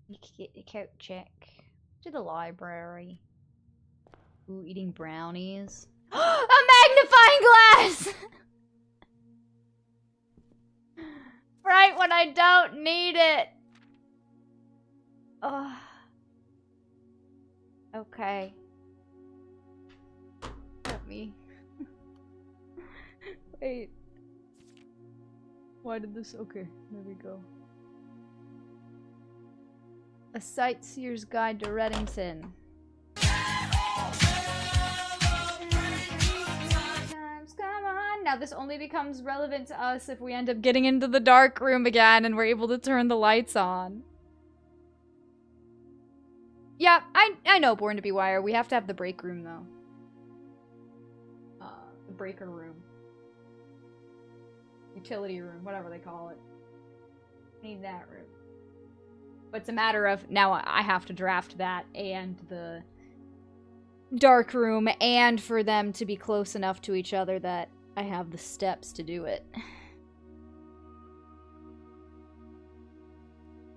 You can get the coat check. To the library. Ooh, eating brownies. A magnifying glass! Right when I don't need it. Ugh. Okay. Let me. Wait. Why did this? Okay, there we go. A Sightseer's Guide to Reddington. Come on! Now this only becomes relevant to us if we end up getting into the dark room again and we're able to turn the lights on. Yeah, I know Born to Be Wire. We have to have the break room though. The breaker room. Utility room, whatever they call it. Need that room. But it's a matter of, now I have to draft that and the dark room, and for them to be close enough to each other that I have the steps to do it.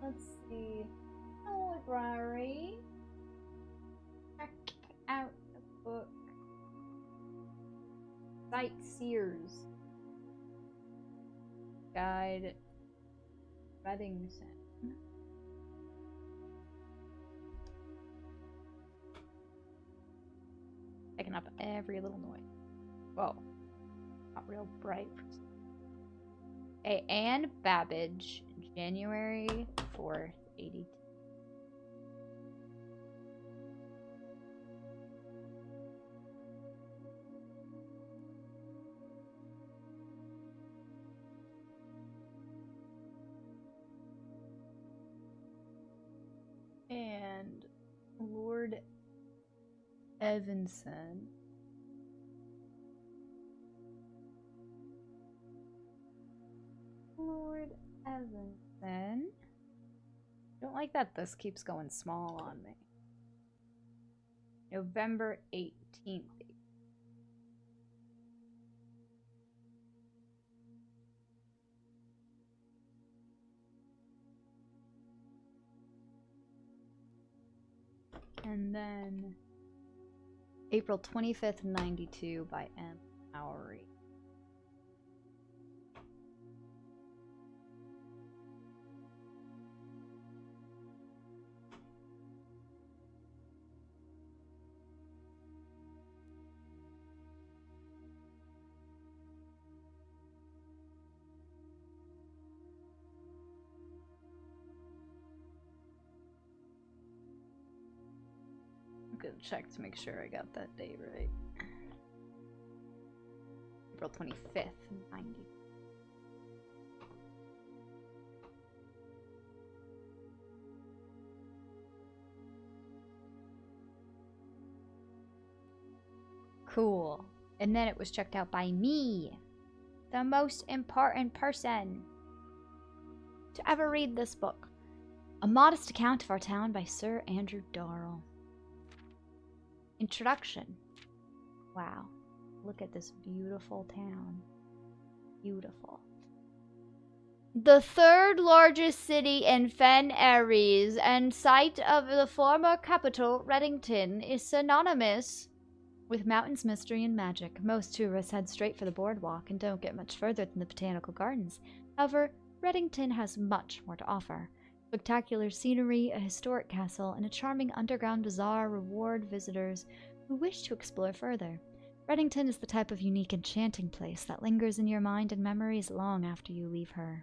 Let's see. Library. Check out the book. Sightseers Guide Reddington. Picking up every little noise. Whoa. Not real bright. Okay, Anne Babbage, January 4th, 82. And Lord Evanson. Lord Evanson. Don't like that this keeps going small on me. November 18th. And then April 25th, 92 by M. Lowry. I'm gonna check to make sure I got that date right. April 25th, 90. Cool. And then it was checked out by me, the most important person to ever read this book. A Modest Account of Our Town by Sir Andrew Darrell. Introduction. Wow. Look at this beautiful town. Beautiful. The third largest city in Fen Aries and site of the former capital, Reddington, is synonymous with mountains, mystery, and magic. Most tourists head straight for the boardwalk and don't get much further than the botanical gardens. However, Reddington has much more to offer. Spectacular scenery, a historic castle, and a charming underground bazaar reward visitors who wish to explore further. Reddington is the type of unique, enchanting place that lingers in your mind and memories long after you leave her.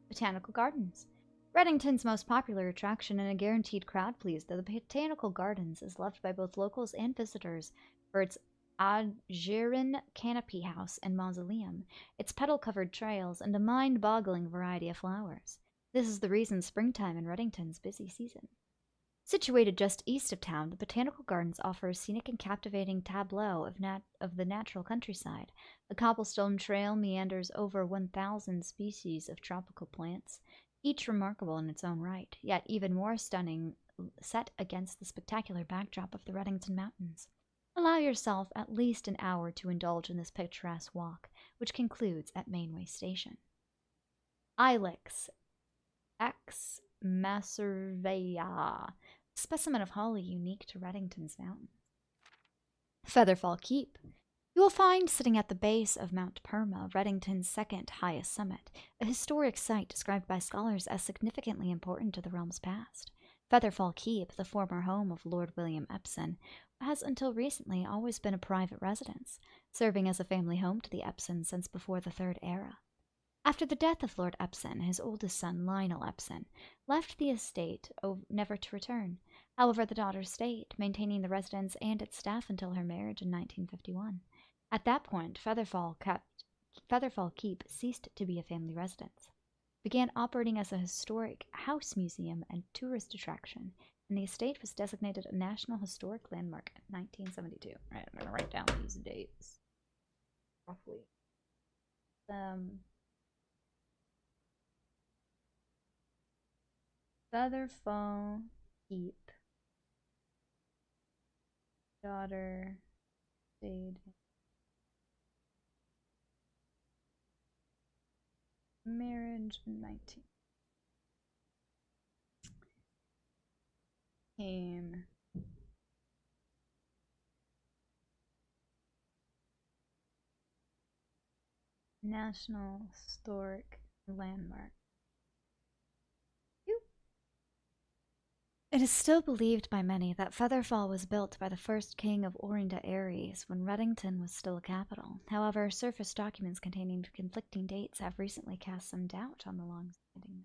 Botanical Gardens. Reddington's most popular attraction and a guaranteed crowd pleaser, the Botanical Gardens is loved by both locals and visitors for its Algerian canopy house and mausoleum, its petal-covered trails, and a mind-boggling variety of flowers. This is the reason springtime in Reddington's busy season. Situated just east of town, the Botanical Gardens offer a scenic and captivating tableau of the natural countryside. A cobblestone trail meanders over 1,000 species of tropical plants, each remarkable in its own right, yet even more stunning set against the spectacular backdrop of the Reddington Mountains. Allow yourself at least an hour to indulge in this picturesque walk, which concludes at Mainway Station. Ilex X Macervea, specimen of holly unique to Reddington's mountains. Featherfall Keep. You will find sitting at the base of Mount Perma, Reddington's second highest summit, a historic site described by scholars as significantly important to the realm's past. Featherfall Keep, the former home of Lord William Epson, has until recently always been a private residence, serving as a family home to the Epsons since before the Third Era. After the death of Lord Epson, his oldest son, Lionel Epson, left the estate never to return. However, the daughter stayed, maintaining the residence and its staff until her marriage in 1951. At that point, Featherfall Keep ceased to be a family residence, began operating as a historic house museum and tourist attraction, and the estate was designated a National Historic Landmark in 1972. All right, I'm going to write down these dates. Roughly. Featherfall Keep. Daughter stayed. Marriage 19. Came. National Historic Landmark. It is still believed by many that Featherfall was built by the first king of Orinda Aries when Reddington was still a capital. However, surface documents containing conflicting dates have recently cast some doubt on the long-standing.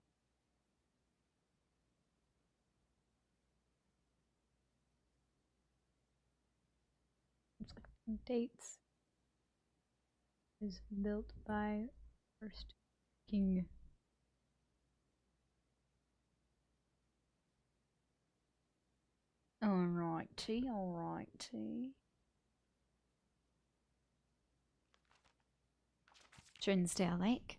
Conflicting dates is built by first king. Alrighty. Trinsdale Lake.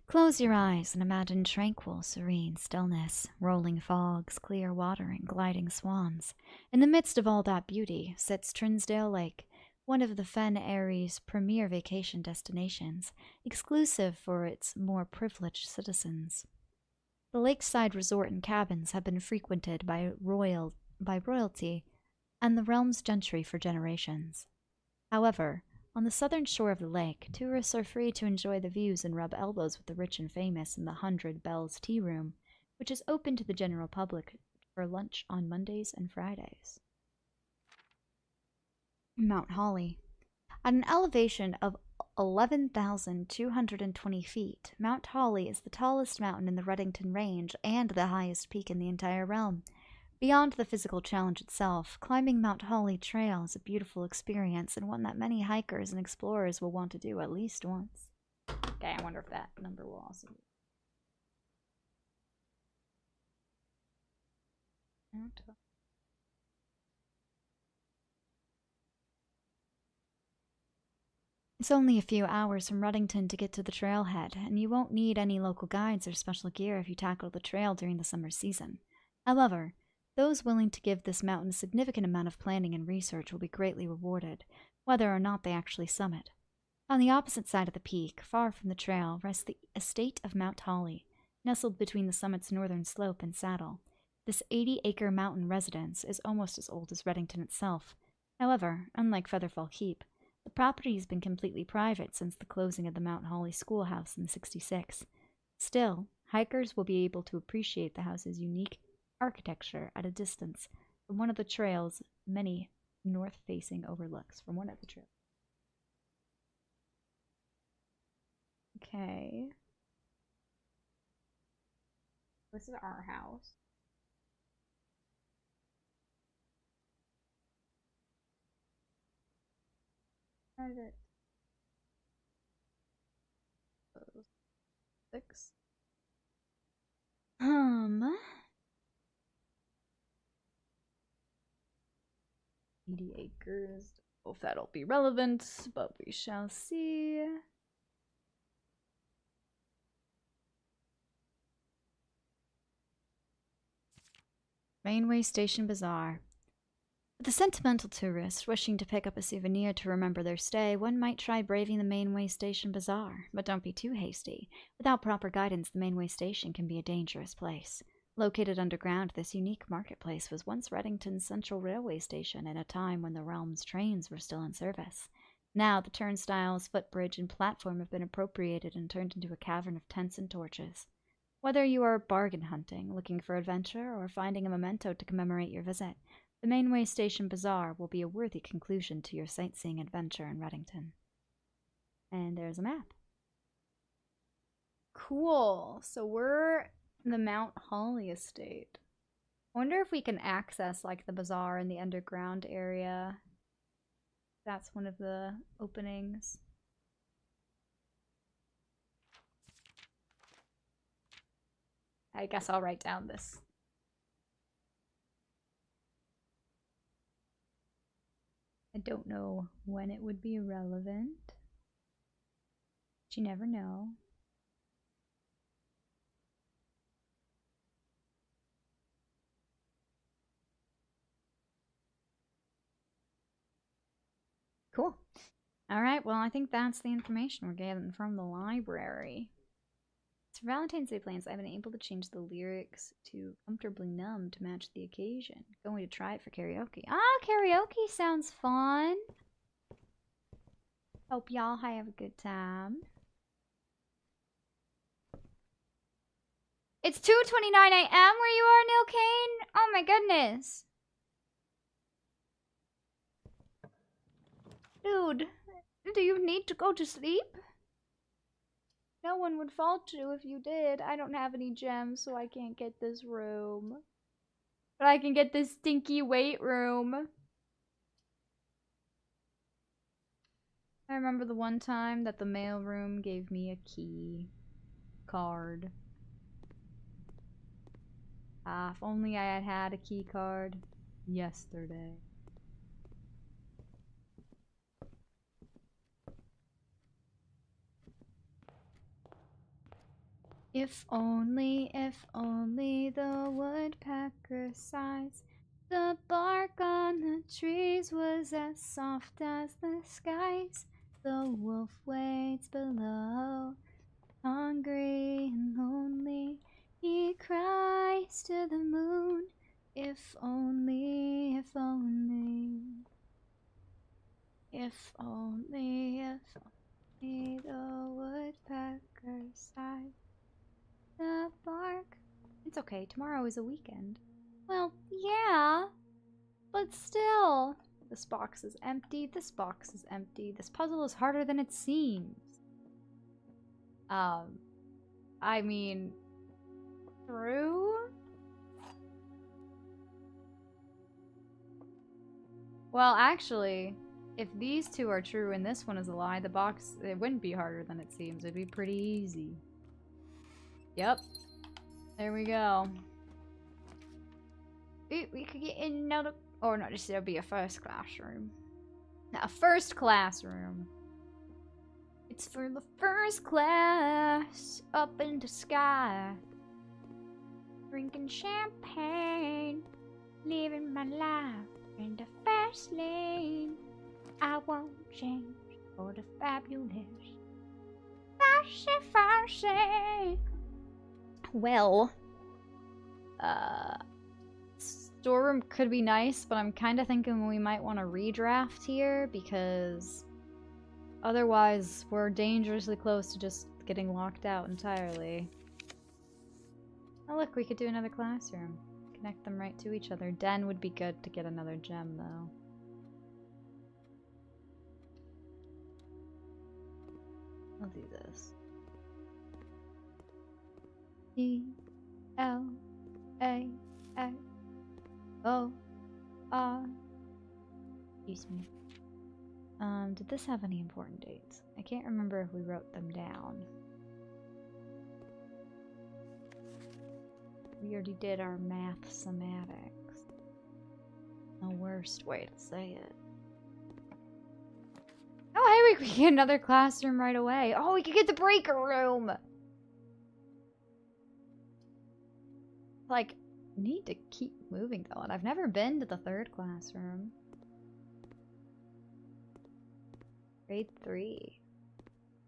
Close your eyes and imagine tranquil, serene stillness, rolling fogs, clear water, and gliding swans. In the midst of all that beauty sits Trinsdale Lake, one of the Fen Aries' premier vacation destinations, exclusive for its more privileged citizens. The lakeside resort and cabins have been frequented by royalty and the realm's gentry for generations. However, on the southern shore of the lake, tourists are free to enjoy the views and rub elbows with the rich and famous in the 100 Bells Tea Room, which is open to the general public for lunch on Mondays and Fridays. Mount Holly. At an elevation of 11,220 feet, Mount Holly is the tallest mountain in the Reddington Range and the highest peak in the entire realm. Beyond the physical challenge itself, climbing Mount Holly Trail is a beautiful experience and one that many hikers and explorers will want to do at least once. Okay, I wonder if that number will also be. It's only a few hours from Ruddington to get to the trailhead, and you won't need any local guides or special gear if you tackle the trail during the summer season. However, those willing to give this mountain a significant amount of planning and research will be greatly rewarded, whether or not they actually summit. On the opposite side of the peak, far from the trail, rests the estate of Mount Holly, nestled between the summit's northern slope and saddle. This 80-acre mountain residence is almost as old as Reddington itself. However, unlike Featherfall Keep, the property has been completely private since the closing of the Mount Holly schoolhouse in '66. Still, hikers will be able to appreciate the house's unique architecture at a distance from one of the trail's many north-facing overlooks. Okay. This is our house. Private. 6. 80 acres. Don't know if that'll be relevant, but we shall see. Mainway Station Bazaar. For the sentimental tourist wishing to pick up a souvenir to remember their stay, one might try braving the Mainway Station Bazaar, but don't be too hasty. Without proper guidance, the Mainway Station can be a dangerous place. Located underground, this unique marketplace was once Reddington's central railway station at a time when the realm's trains were still in service. Now, the turnstiles, footbridge, and platform have been appropriated and turned into a cavern of tents and torches. Whether you are bargain hunting, looking for adventure, or finding a memento to commemorate your visit, the Mainway Station Bazaar will be a worthy conclusion to your sightseeing adventure in Reddington. And there's a map. Cool. So we're in the Mount Holly estate. I wonder if we can access like the bazaar in the underground area. That's one of the openings. I guess I'll write down this. I don't know when it would be relevant. But you never know. Cool. Alright, well, I think that's the information we're getting from the library. For Valentine's Day plans, I've been able to change the lyrics to Comfortably Numb to match the occasion. Going to try it for karaoke. Ah, karaoke sounds fun. Hope y'all have a good time. It's 2:29 a.m. where you are, Neil Kane? Oh my goodness. Dude, do you need to go to sleep? No one would fault you if you did. I don't have any gems, so I can't get this room. But I can get this stinky weight room. I remember the one time that the mailroom gave me a key card. Ah, if only I had had a key card yesterday. If only the woodpecker sighs, the bark on the trees was as soft as the skies. The wolf waits below, hungry and lonely. He cries to the moon, if only, if only. If only the woodpecker sighed. The bark. It's okay, tomorrow is a weekend. Well, yeah, but still. This box is empty, this box is empty. This puzzle is harder than it seems. I mean, true? Well, actually, if these two are true and this one is a lie, the box, it wouldn't be harder than it seems. It'd be pretty easy. Yep. There we go. We could get in another... Oh, no, this will be a first classroom. A first classroom. It's for the first class up in the sky. Drinking champagne. Living my life in the fast lane. I won't change for the fabulous. Fancy. Well, storeroom could be nice, but I'm kind of thinking we might want to redraft here because otherwise we're dangerously close to just getting locked out entirely. Oh look, we could do another classroom. Connect them right to each other. Den would be good to get another gem though. I'll do this. E-L-A-X-O-R. Excuse me. Did this have any important dates? I can't remember if we wrote them down. We already did our mathematics. The worst way to say it. Oh, hey, we could get another classroom right away. Oh, we could get the breaker room. Like, need to keep moving going. I've never been to the third classroom. Grade 3.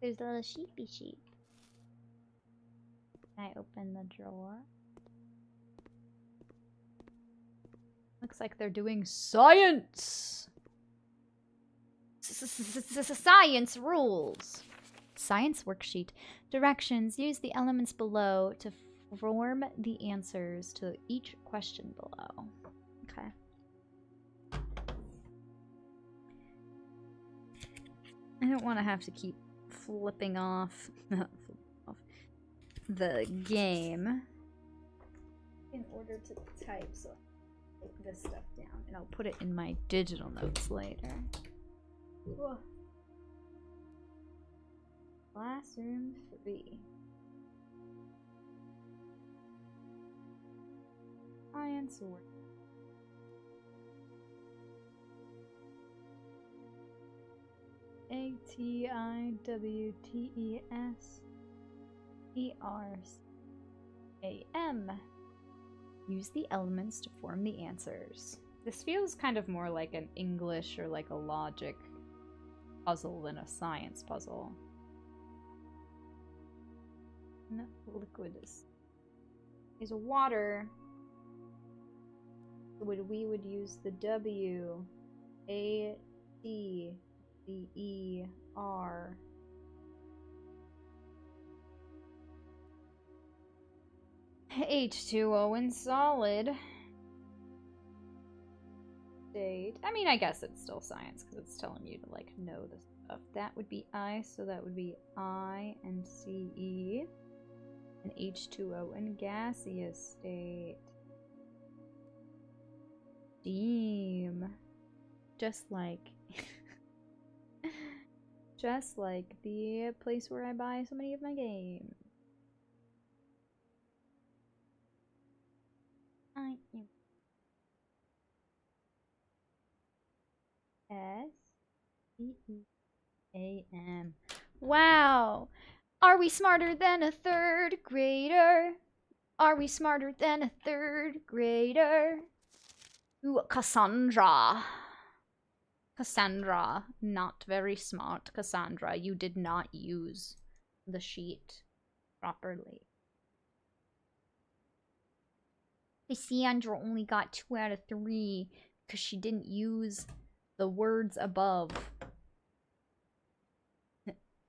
There's a little sheepy sheep. Can I open the drawer? Looks like they're doing science! Science rules! Science worksheet. Directions. Use the elements below to form the answers to each question below. Okay. I don't want to have to keep flipping off the game in order to type, so I'll take this stuff down and I'll put it in my digital notes later. Whoa. Classroom 3. Science work. ATIWTESERAM. Use the elements to form the answers. This feels kind of more like an English or like a logic puzzle than a science puzzle. No, liquid is water. We would use the W, A, C, the E, R. H2O in solid state. I mean, I guess it's still science because it's telling you to like know this stuff. That would be I, so that would be I and CE. And H2O in gaseous state. Steam. Just like the place where I buy so many of my games. I am S-E-E-A-M. Wow! Are we smarter than a third grader? Are we smarter than a third grader? Ooh, Cassandra. Cassandra, not very smart. Cassandra, you did not use the sheet properly. Cassandra only got 2 out of 3 because she didn't use the words above.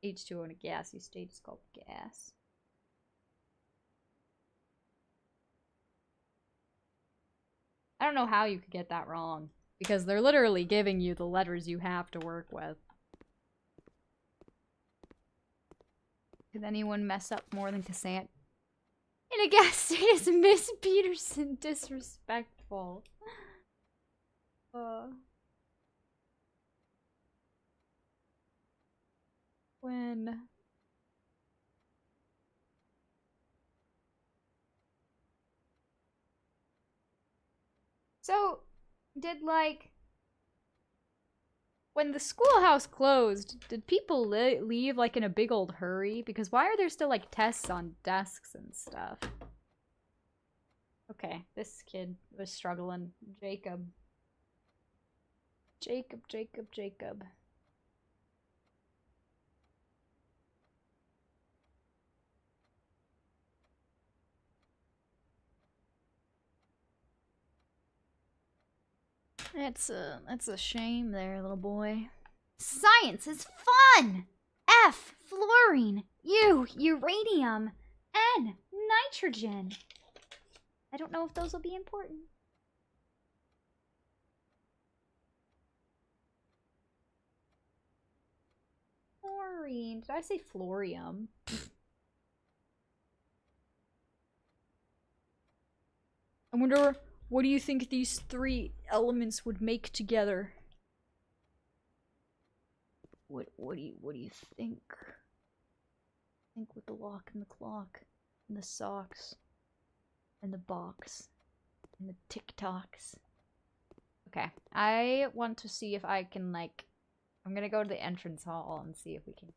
H2O in a gaseous state is called gas. I don't know how you could get that wrong, because they're literally giving you the letters you have to work with. Could anyone mess up more than Cassandra? In a gas state is Miss Peterson disrespectful. When? So, did like when the schoolhouse closed, did people leave like in a big old hurry? Because why are there still like tests on desks and stuff? Okay, this kid was struggling. Jacob. Jacob. It's a shame there, little boy. Science is fun! F, fluorine. U, uranium. N, nitrogen. I don't know if those will be important. Fluorine. Did I say fluorium? I wonder, what do you think these three elements would make together? What do you think? Think with the lock and the clock and the socks and the box and the TikToks. Okay, I want to see if I can like. I'm gonna go to the entrance hall and see if we can.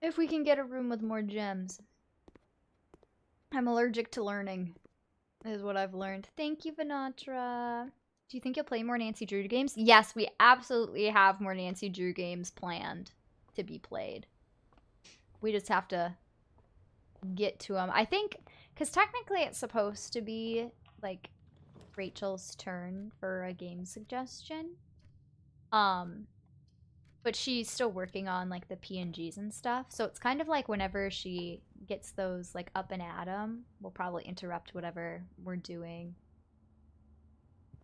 If we can get a room with more gems. I'm allergic to learning, is what I've learned. Thank you, Vanatra. Do you think you'll play more Nancy Drew games? Yes, we absolutely have more Nancy Drew games planned to be played. We just have to get to them. I think, because technically it's supposed to be, like, Rachel's turn for a game suggestion. But she's still working on, like, the PNGs and stuff. So it's kind of like whenever she gets those, like, up and at 'em, we'll probably interrupt whatever we're doing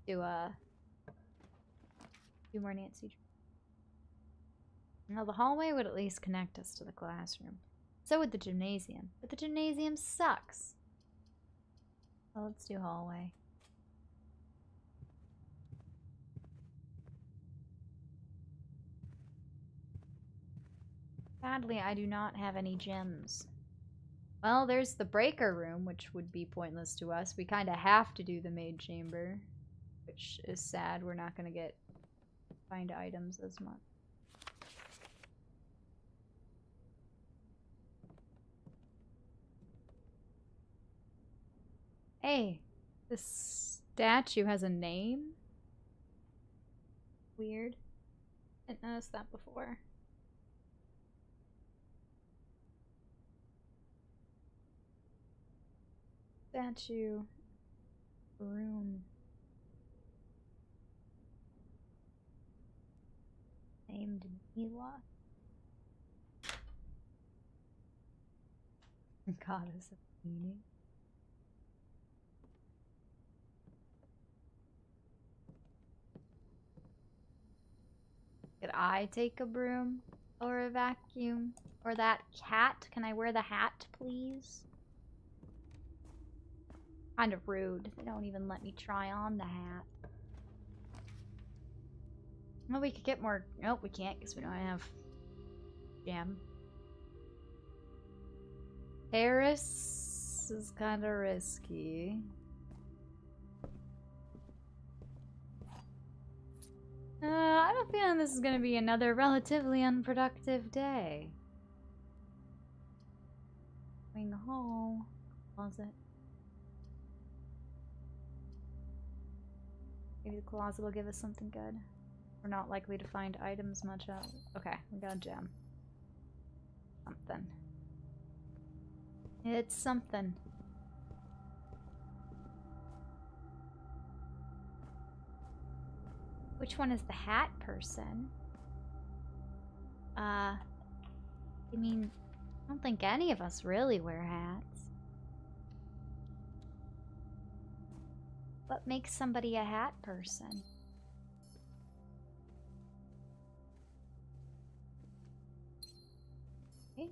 to, do more Nancy. Well, the hallway would at least connect us to the classroom. So would the gymnasium. But the gymnasium sucks. Well, let's do hallway. Sadly, I do not have any gems. Well, there's the breaker room, which would be pointless to us. We kind of have to do the maid chamber, which is sad. We're not going to find items as much. Hey, this statue has a name? Weird. Didn't notice that before. Statue. Room. Named Mila. Goddess of meaning. Could I take a broom? Or a vacuum? Or that cat? Can I wear the hat, please? Kind of rude. They don't even let me try on the hat. Well, we could get more. Nope, we can't because we don't have jam. Paris is kind of risky. I have a feeling this is going to be another relatively unproductive day. Going home. Closet. Maybe the closet will give us something good. We're not likely to find items much out. Okay, we got a gem. Something. It's something. Which one is the hat person? I mean, I don't think any of us really wear hats. What makes somebody a hat person? Right.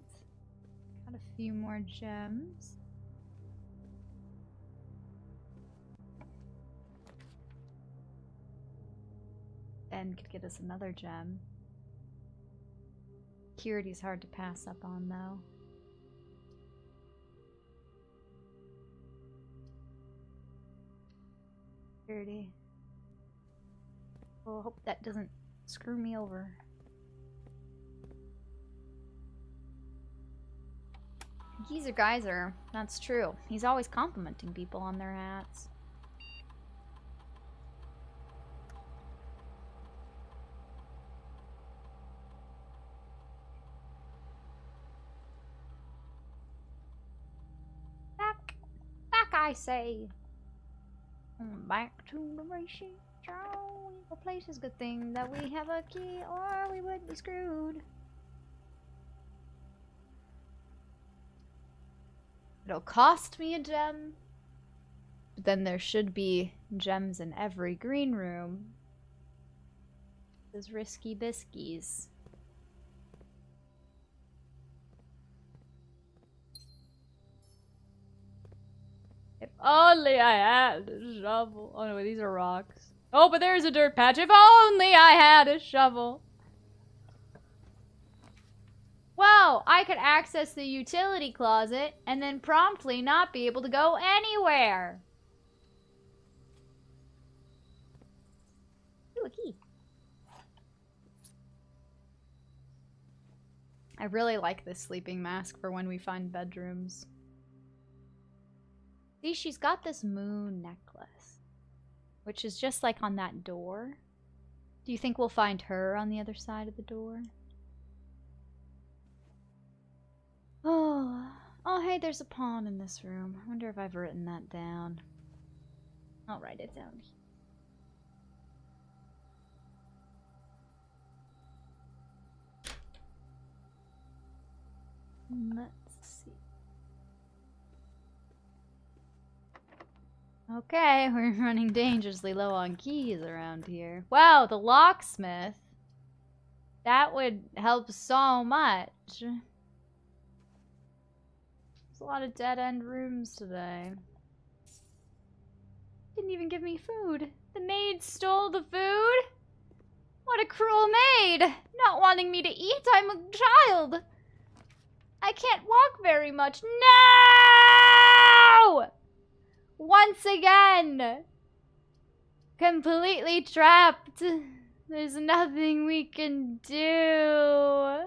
Got a few more gems. And could get us another gem. Security's hard to pass up on, though. Security. Well, I hope that doesn't screw me over. Geezer Geyser, that's true. He's always complimenting people on their hats. Back I say. Back to the racing show. The place is a good thing that we have a key or we would be screwed. It'll cost me a gem. But then there should be gems in every green room. Those risky biskies. If only I had a shovel. Oh no, these are rocks. Oh, but there's a dirt patch. If only I had a shovel. Well, I could access the utility closet and then promptly not be able to go anywhere. Ooh, a key. I really like this sleeping mask for when we find bedrooms. See, she's got this moon necklace, which is just like on that door. Do you think we'll find her on the other side of the door? Oh, hey, there's a pawn in this room. I wonder if I've written that down. I'll write it down. Let's see. Okay, we're running dangerously low on keys around here. Wow, the locksmith. That would help so much. There's a lot of dead-end rooms today. Didn't even give me food. The maid stole the food? What a cruel maid! Not wanting me to eat, I'm a child! I can't walk very much. No! Once again! Completely trapped. There's nothing we can do.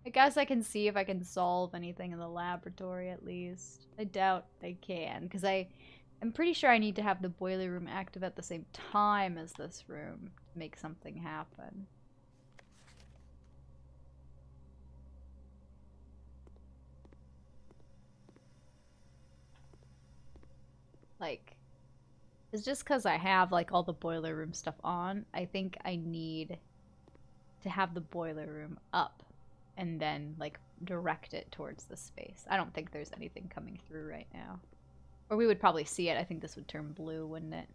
I guess I can see if I can solve anything in the laboratory at least. I doubt I can, because I'm pretty sure I need to have the boiler room active at the same time as this room to make something happen. Like, it's just because I have like all the boiler room stuff on. I think I need to have the boiler room up and then like direct it towards the space. I don't think there's anything coming through right now. Or we would probably see it. I think this would turn blue, wouldn't it?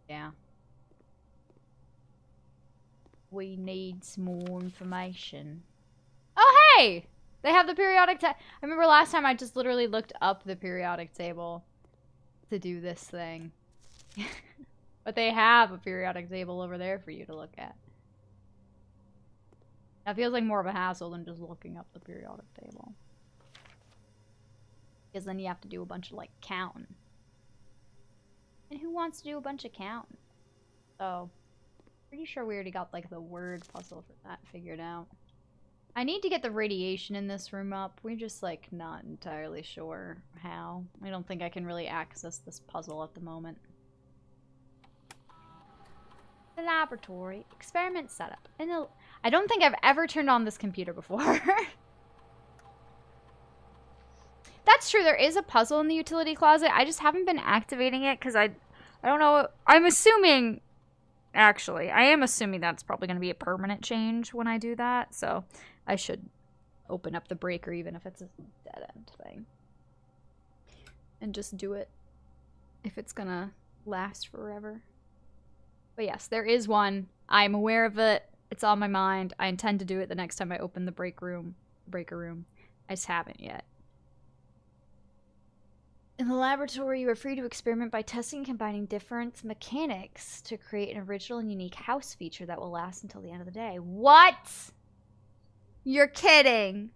Yeah. We need some more information. Oh, hey! They have the periodic table. I remember last time I just literally looked up the periodic table to do this thing. But they have a periodic table over there for you to look at. That feels like more of a hassle than just looking up the periodic table. Because then you have to do a bunch of, like, counting. And who wants to do a bunch of counting? So, pretty sure we already got, like, the word puzzle for that figured out. I need to get the radiation in this room up. We're just, like, not entirely sure how. I don't think I can really access this puzzle at the moment. The laboratory. Experiment setup. I don't think I've ever turned on this computer before. That's true. There is a puzzle in the utility closet. I just haven't been activating it because I don't know. I'm assuming... Actually, I am assuming that's probably going to be a permanent change when I do that. So I should open up the breaker even if it's a dead-end thing. And just do it if it's going to last forever. But yes, there is one. I'm aware of it. It's on my mind. I intend to do it the next time I open the breaker room. I just haven't yet. In the laboratory, you are free to experiment by testing and combining different mechanics to create an original and unique house feature that will last until the end of the day. What? You're kidding.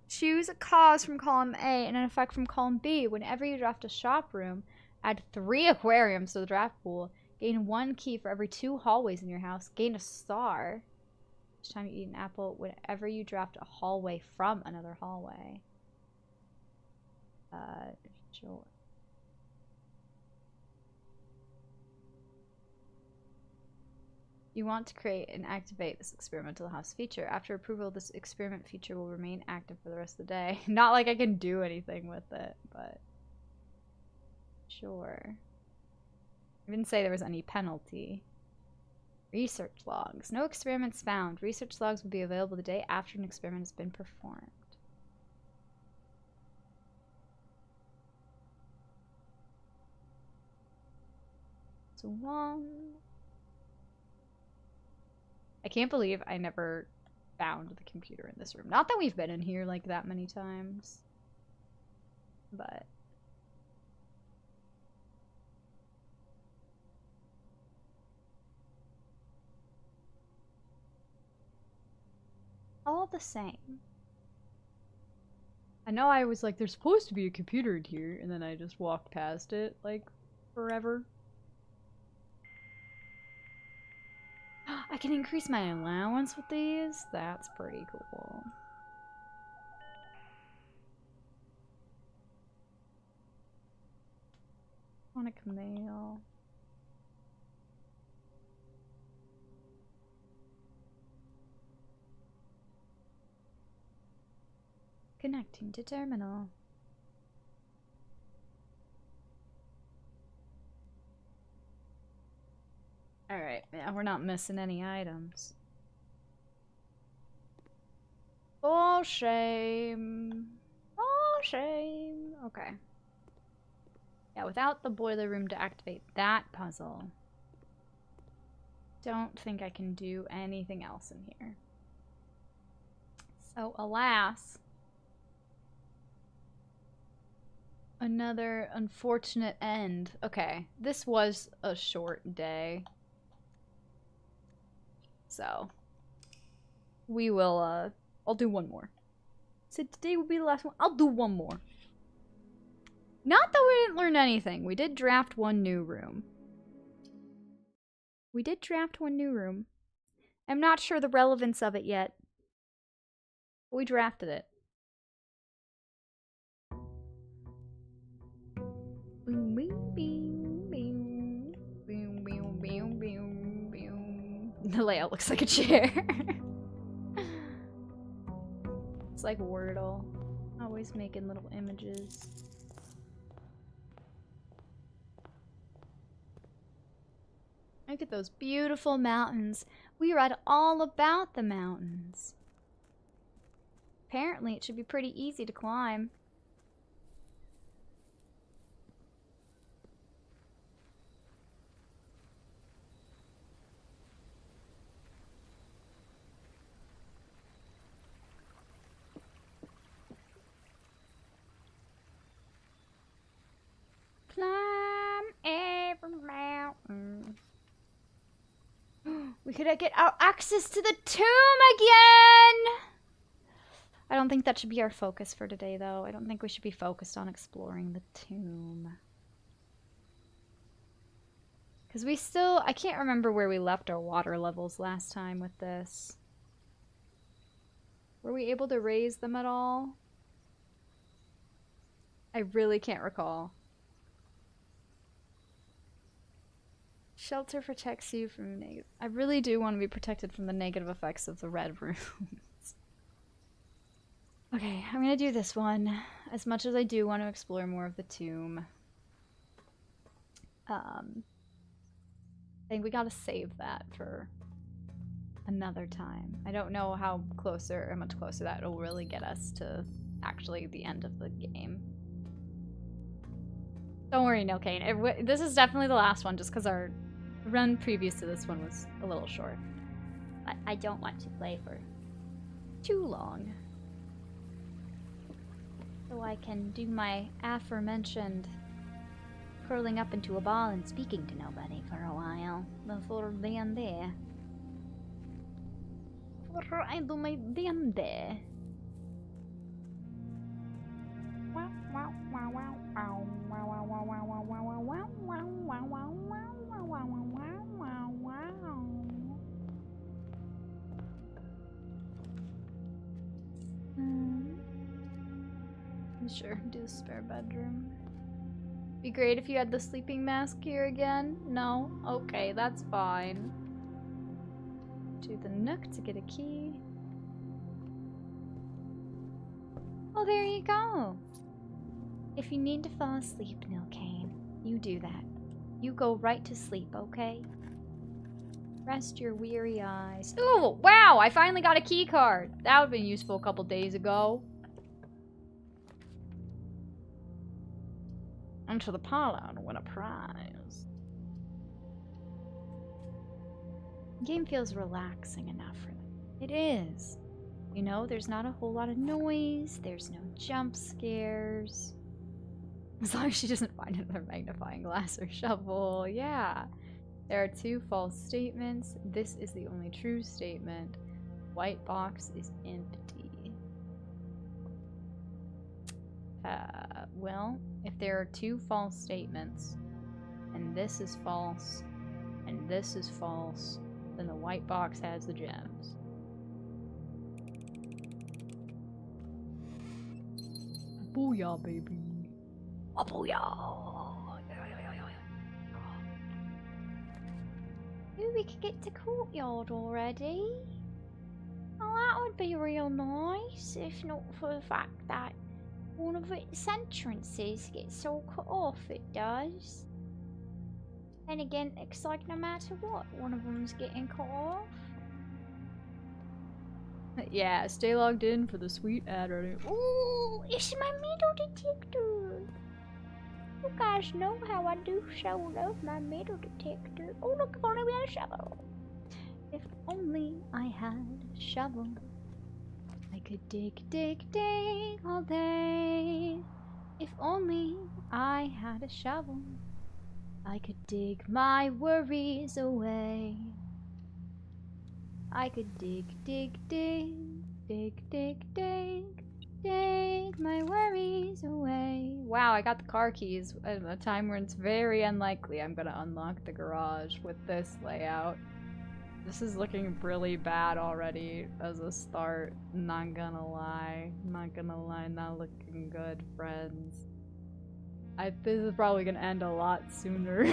Choose a cause from column A and an effect from column B. Whenever you draft a shop room, add 3 aquariums to the draft pool. Gain 1 key for every 2 hallways in your house. Gain a star each time you eat an apple whenever you draft a hallway from another hallway. Sure. You want to create and activate this experimental house feature. After approval, this experiment feature will remain active for the rest of the day. Not like I can do anything with it, but sure. I didn't say there was any penalty. Research logs. No experiments found. Research logs will be available the day after an experiment has been performed. So 1. I can't believe I never found the computer in this room. Not that we've been in here like that many times. But all the same. I know I was like, there's supposed to be a computer in here, and then I just walked past it, like, forever. I can increase my allowance with these? That's pretty cool. Chronic mail. Connecting to terminal. Alright, yeah, we're not missing any items. Oh, shame. Oh, shame. Okay. Yeah, without the boiler room to activate that puzzle, don't think I can do anything else in here. So, alas, another unfortunate end. Okay, this was a short day. So, we will, I'll do one more. So today will be the last one. I'll do one more. Not that we didn't learn anything. We did draft 1 new room. I'm not sure the relevance of it yet. But we drafted it. The layout looks like a chair. It's like Wordle. Always making little images. Look at those beautiful mountains. We read all about the mountains. Apparently it should be pretty easy to climb. Climb every mountain. We could get our access to the tomb again! I don't think that should be our focus for today, though. I don't think we should be focused on exploring the tomb. Because we still... I can't remember where we left our water levels last time with this. Were we able to raise them at all? I really can't recall. Shelter protects you from negative... I really do want to be protected from the negative effects of the red rooms. Okay, I'm gonna do this one. As much as I do want to explore more of the tomb. I think we gotta save that for another time. I don't know how much closer that will really get us to actually the end of the game. Don't worry, no Kane. This is definitely the last one, just because our run previous to this one was a little short. But I don't want to play for too long. So I can do my aforementioned curling up into a ball and speaking to nobody for a while before being there. Before I do my damn there. Sure, do the spare bedroom. Be great if you had the sleeping mask here again. No? Okay, that's fine. To the nook to get a key. Oh, there you go. If you need to fall asleep, Nilkane, you do that. You go right to sleep, okay? Rest your weary eyes. Ooh, wow, I finally got a key card. That would have been useful a couple days ago. Enter the parlor and win a prize. The game feels relaxing enough for them. It is. You know, there's not a whole lot of noise, there's no jump scares. As long as she doesn't find another magnifying glass or shovel, yeah. There are 2 false statements. This is the only true statement. White box is empty. Well, if there are 2 false statements, and this is false, and this is false, then the white box has the gems. Booyah, baby. Oh, booyah. Ooh, we could get to courtyard already. Oh, that would be real nice, if not for the fact that one of its entrances gets all cut off, it does. And again, it's like no matter what, one of them's getting cut off. Yeah, stay logged in for the sweet ad ready. Ooh, it's my metal detector. You guys know how I do so love my metal detector. Oh, look, I've only got a shovel. If only I had a shovel, I could dig, dig, dig all day. If only I had a shovel, I could dig my worries away. I could dig, dig, dig, dig, dig, dig, dig my worries away. Wow, I got the car keys at a time when it's very unlikely I'm gonna unlock the garage with this layout. This is looking really bad already as a start. Not gonna lie. Not gonna lie, not looking good, friends. This is probably gonna end a lot sooner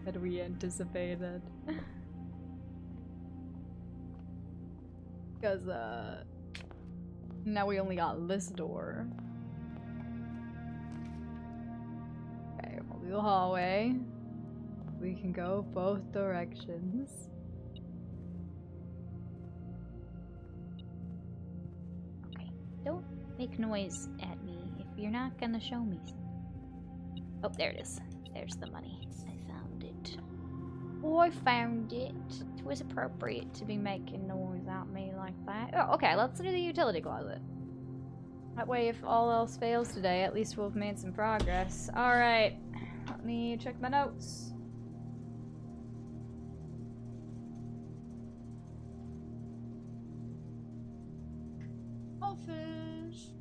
than we anticipated. Because, now we only got this door. Okay, we'll do the hallway. We can go both directions. Okay, don't make noise at me if you're not gonna show me something. Oh, there it is. There's the money. I found it. Oh, I found it. It was appropriate to be making noise at me like that. Oh, okay, let's do the utility closet. That way, if all else fails today, at least we'll have made some progress. Alright, let me check my notes. Office.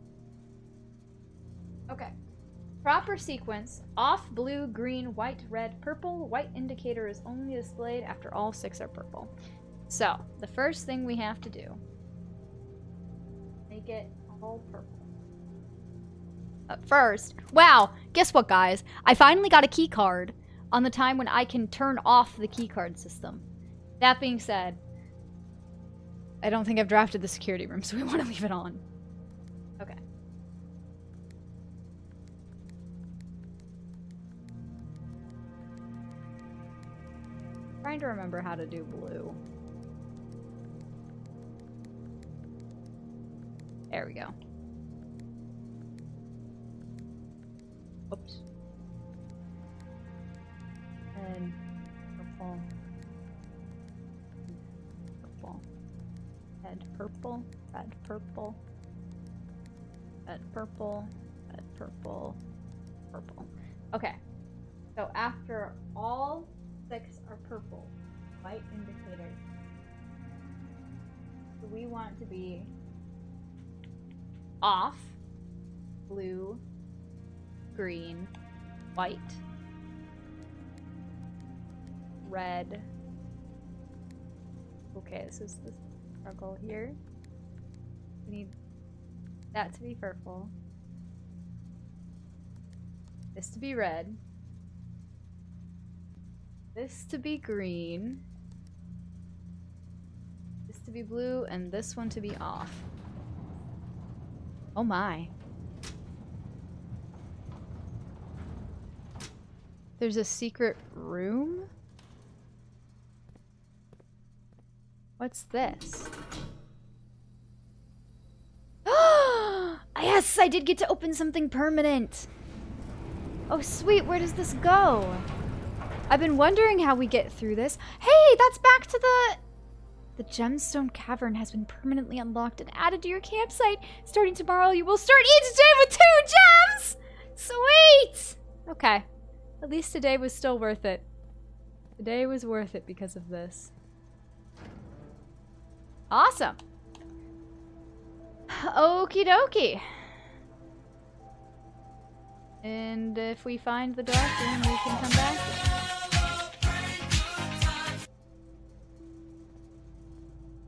Okay. Proper sequence. Off, blue, green, white, red, purple. White indicator is only displayed after all 6 are purple. So, the first thing we have to do, make it all purple. First, wow, guess what, guys? I finally got a key card on the time when I can turn off the key card system. That being said, I don't think I've drafted the security room, so we want to leave it on. Okay. Trying to remember how to do blue. There we go. Oops. And purple. Purple. Red, purple. Red, purple. Red, purple, red, purple, purple. Okay. So after all 6 are purple, white indicator, so we want it to be off, blue, green, white, red. Okay, this is the circle here. We need that to be purple. This to be red. This to be green. This to be blue, and this one to be off. Oh my. There's a secret room? What's this? Yes, I did get to open something permanent. Oh sweet, where does this go? I've been wondering how we get through this. Hey, that's back to the gemstone cavern has been permanently unlocked and added to your campsite. Starting tomorrow, you will start each day with 2 gems! Sweet! Okay. At least today was still worth it. Today was worth it because of this. Awesome. Okie dokie. And if we find the dark room, we can come back.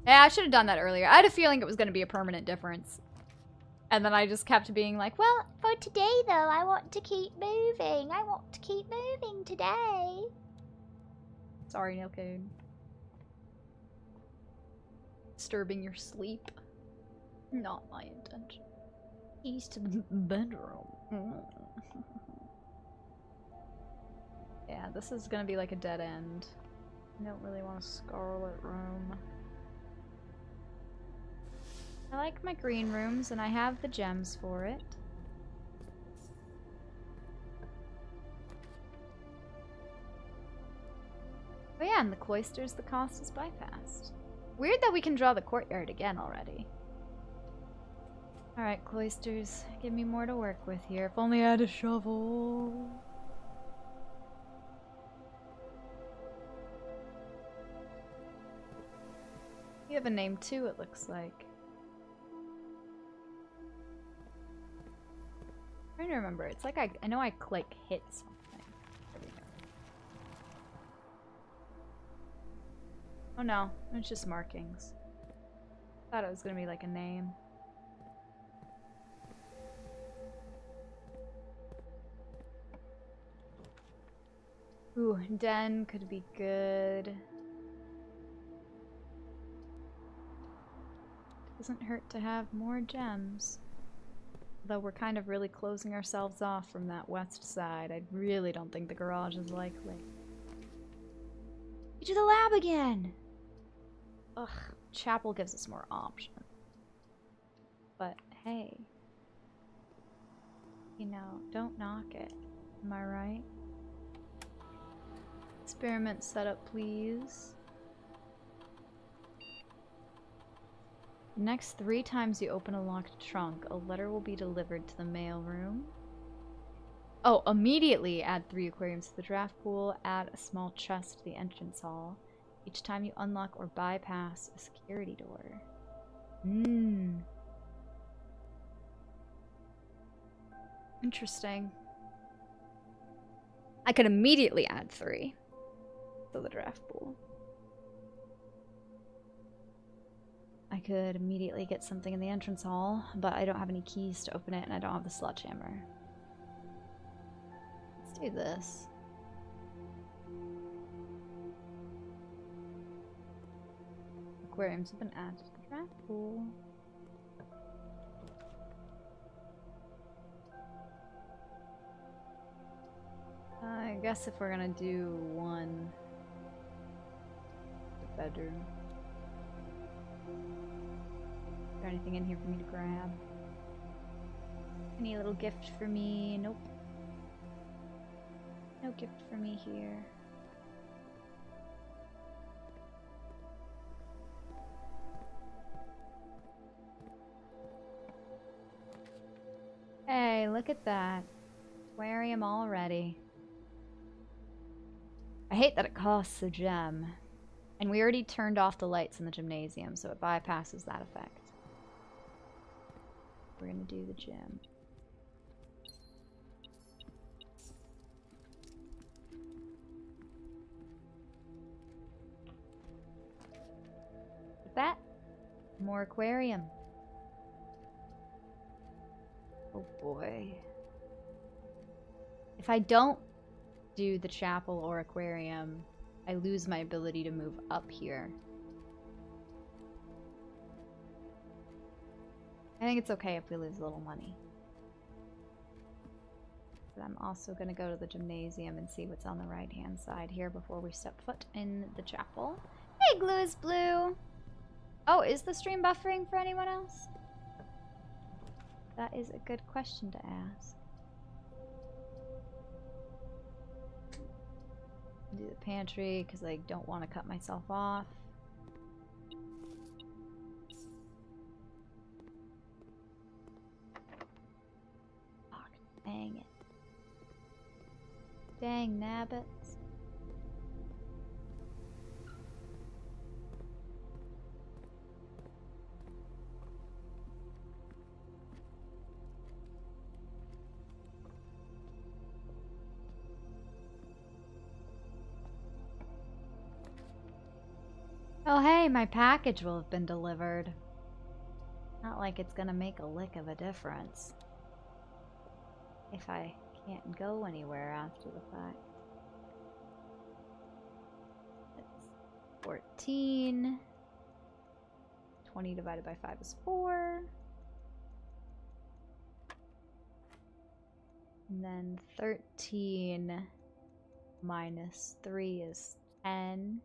Yeah, I should have done that earlier. I had a feeling it was going to be a permanent difference. And then I just kept being like, well, For today, though, I want to keep moving. I want to keep moving today. sorry, Nilcode. Disturbing your sleep. Not my intention. Keys to the bedroom. Yeah, this is gonna be like a dead end. I don't really want a scarlet room. I like my green rooms, and I have the gems for it. Oh yeah, and the cloisters, the cost is bypassed. Weird that we can draw the courtyard again already. Alright, cloisters, give me more to work with here. If only I had a shovel. You have a name too, it looks like. I'm trying to remember. It's like I know I click hit something. There we go. Oh no, it's just markings. Thought it was gonna be like a name. Ooh, den could be good. Doesn't hurt to have more gems. Though we're kind of really closing ourselves off from that west side. I really don't think the garage is likely. Get to the lab again! Ugh, chapel gives us more options. But hey. You know, don't knock it. Am I right? Experiment setup, please. Next 3 times you open a locked trunk, a letter will be delivered to the mail room. Oh, immediately add 3 aquariums to the draft pool, add a small chest to the entrance hall. Each time you unlock or bypass a security door. Interesting. I could immediately add 3 to the draft pool. I could immediately get something in the entrance hall, but I don't have any keys to open it, and I don't have the sledgehammer. Let's do this. Aquariums have been added to the draft pool. I guess if we're gonna do one, the bedroom. Is there anything in here for me to grab? Any little gift for me? Nope. No gift for me here. look at that. Aquarium already. I hate that it costs a gem. And we already turned off the lights in the gymnasium, so it bypasses that effect. We're gonna do the gym. That more aquarium. Oh boy. If I don't do the chapel or aquarium, I lose my ability to move up here. I think it's okay if we lose a little money. But I'm also going to go to the gymnasium and see what's on the right-hand side here before we step foot in the chapel. Hey, Glue is Blue! Oh, is the stream buffering for anyone else? That is a good question to ask. Do the pantry because I don't want to cut myself off. Fuck, dang it. Dang nabbits. Oh hey, my package will have been delivered. Not like it's gonna make a lick of a difference. If I can't go anywhere after the fact. It's 14. 20 divided by 5 is 4. And then 13 minus 3 is 10.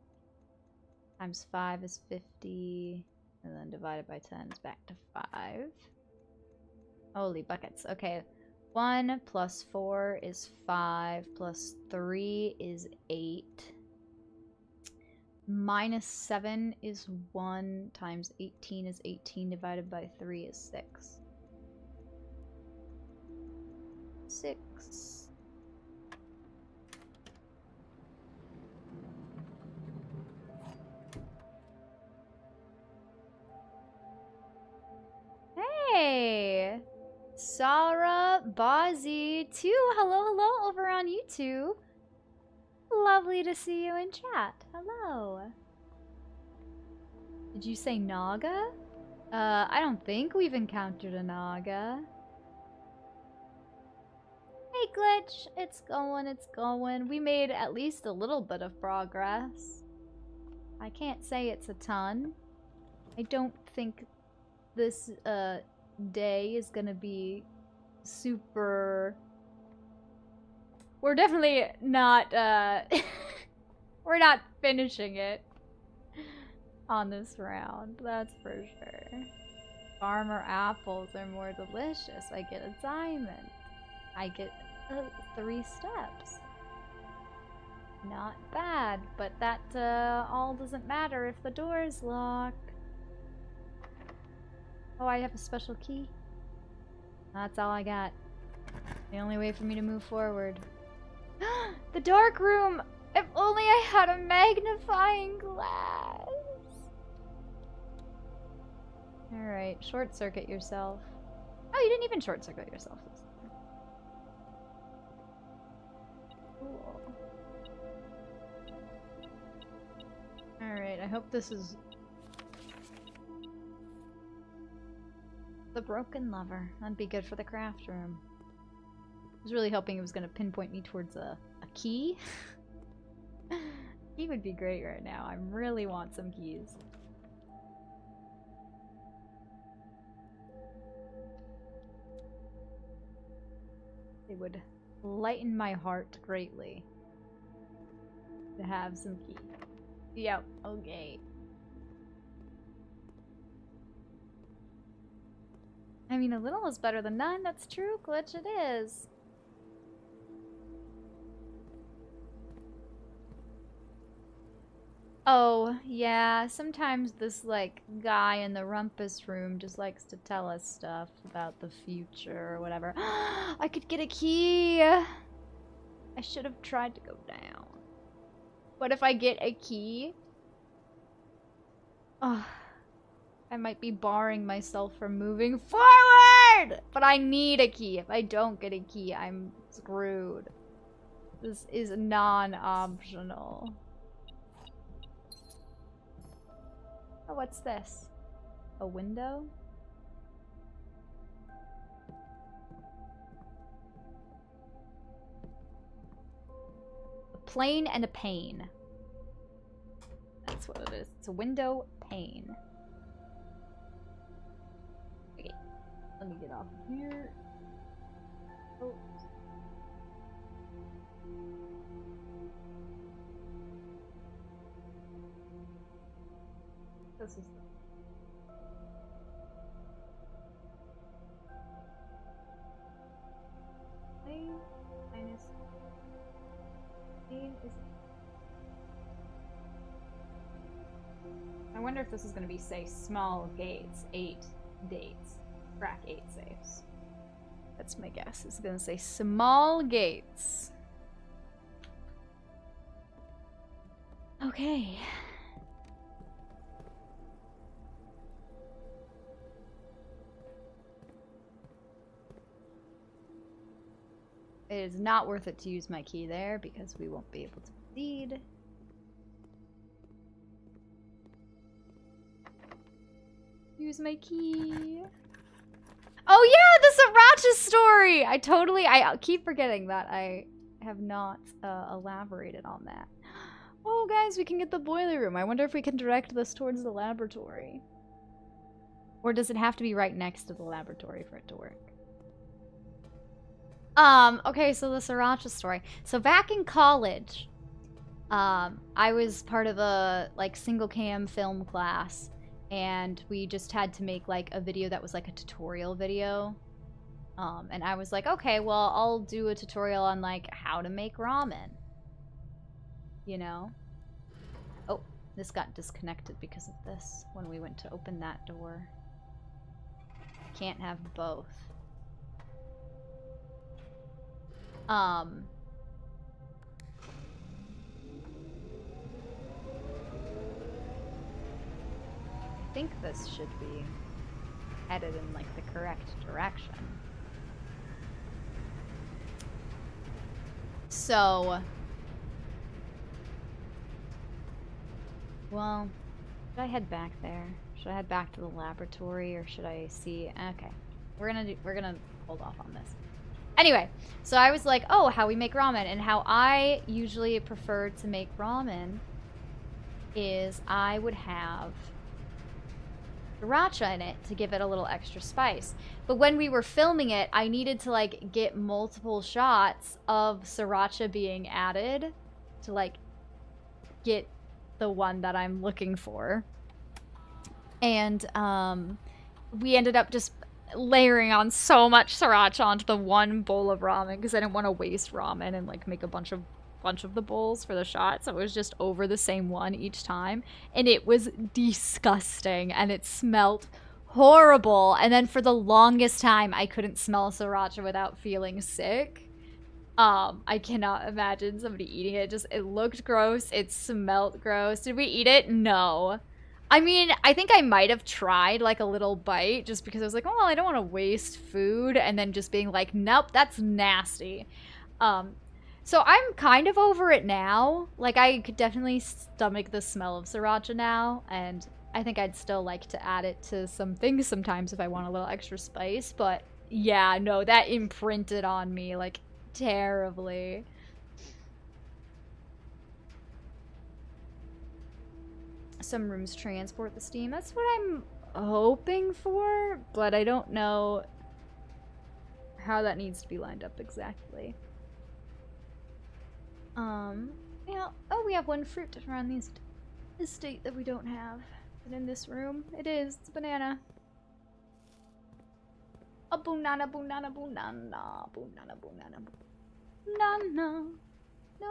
Times 5 is 50, and then divided by 10 is back to 5. Holy buckets. Okay, 1 plus 4 is 5, plus 3 is 8. Minus 7 is 1, times 18 is 18, divided by 3 is 6. 6. Hey! Sarah Bozzy 2. Hello over on YouTube. Lovely to see you in chat. Hello. Did you say Naga? I don't think we've encountered a Naga. Hey Glitch, it's going, it's going. We made at least a little bit of progress. I can't say it's a ton. I don't think this day is gonna be super... We're definitely not we're not finishing it on this round, that's for sure. Farmer apples are more delicious. I get a diamond. I get 3 steps. Not bad, but that all doesn't matter if the door is locked. Oh, I have a special key. That's all I got. The only way for me to move forward. The dark room! If only I had a magnifying glass! Alright, short circuit yourself. Oh, you didn't even short circuit yourself this time. Cool. Alright, I hope this is the broken lever. That'd be good for the craft room. I was really hoping it was going to pinpoint me towards a key. Key would be great right now. I really want some keys. It would lighten my heart greatly to have some keys. Yep, okay. I mean, a little is better than none. That's true, Glitch. It is. Oh, yeah, sometimes this, like, guy in the rumpus room just likes to tell us stuff about the future or whatever. I could get a key! I should have tried to go down. What if I get a key? Oh, I might be barring myself from moving forward! But I need a key. If I don't get a key, I'm screwed. This is non-optional. Oh, what's this? A window? A plane and a pane. That's what it is. It's a window pane. Okay, let me get off of here. Oh. This is plane minus plane is. I wonder if this is going to be, say, small gates, 8 dates, crack 8 safes. That's my guess. It's going to say small gates. Okay. It is not worth it to use my key there because we won't be able to proceed. Use my key. Oh yeah, the Sriracha story! I keep forgetting that I have not elaborated on that. Oh guys, we can get the boiler room. I wonder if we can direct this towards the laboratory. Or does it have to be right next to the laboratory for it to work? Okay, so the Sriracha story. So back in college, I was part of a, like, single cam film class, and we just had to make, like, a video that was, like, a tutorial video. And I was like, okay, well, I'll do a tutorial on, like, how to make ramen. You know? Oh, this got disconnected because of this when we went to open that door. Can't have both. I think this should be headed in, like, the correct direction. So, well, should I head back there? Should I head back to the laboratory, or should I see? Okay, we're gonna hold off on this. Anyway, so I was like, oh, how we make ramen. And how I usually prefer to make ramen is I would have sriracha in it to give it a little extra spice. But when we were filming it, I needed to, like, get multiple shots of sriracha being added to, like, get the one that I'm looking for. And we ended up just layering on so much sriracha onto the one bowl of ramen because I didn't want to waste ramen and, like, make a bunch of the bowls for the shot, so it was just over the same one each time, and it was disgusting and it smelled horrible. And then for the longest time I couldn't smell sriracha without feeling sick. I cannot imagine somebody eating it. It looked gross, it smelled gross. Did we eat it? No. I mean, I think I might have tried, like, a little bite just because I was like, oh, well, I don't want to waste food, and then just being like, nope, that's nasty. So I'm kind of over it now. Like, I could definitely stomach the smell of sriracha now, and I think I'd still like to add it to some things sometimes if I want a little extra spice, but yeah, no, that imprinted on me, like, terribly. Some rooms transport the steam. That's what I'm hoping for, but I don't know how that needs to be lined up exactly. Yeah. Oh, we have one fruit around this estate that we don't have. And in this room, it is. It's a banana. A banana, banana, banana, banana, banana, banana. No. No.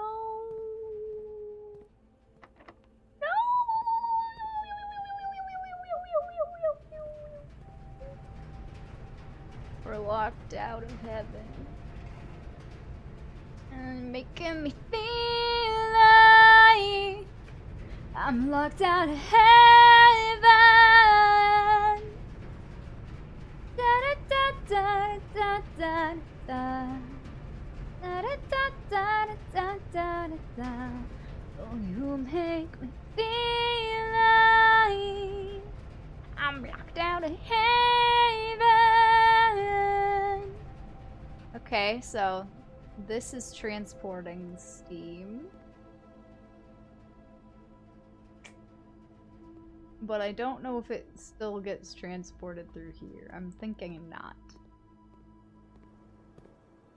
We're locked out of heaven. And making me feel like I'm locked out of heaven. Da da da da da da da. Da da da da da da da da. Oh, you make me feel like I'm locked out of heaven. Okay, so this is transporting steam. But I don't know if it still gets transported through here. I'm thinking not.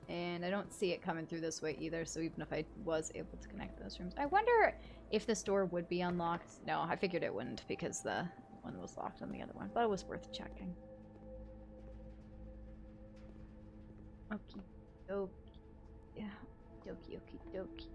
And I don't see it coming through this way either, so even if I was able to connect those rooms. I wonder if this door would be unlocked. No, I figured it wouldn't because the one was locked on the other one, but it was worth checking. Okie dokie. Yeah, dokie okie dokie.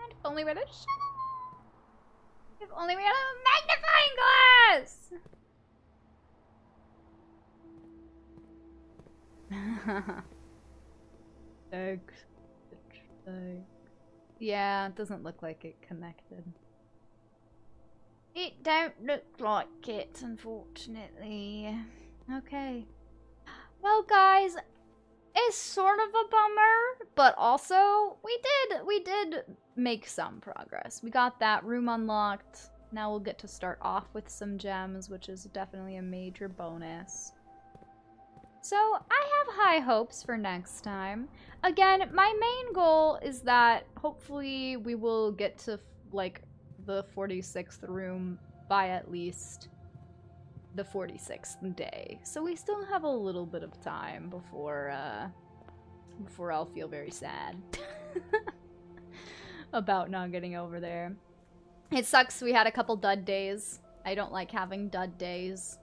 If only we had a If only we had a magnifying glass! Thanks. Yeah, it doesn't look like it connected. It don't look like it, unfortunately. Okay. Well, guys, it's sort of a bummer, but also we did make some progress. We got that room unlocked. Now we'll get to start off with some gems, which is definitely a major bonus. So I have high hopes for next time. Again, my main goal is that hopefully we will get to like the 46th room by at least the 46th day. So we still have a little bit of time before I'll feel very sad about not getting over there. It sucks we had a couple dud days. I don't like having dud days.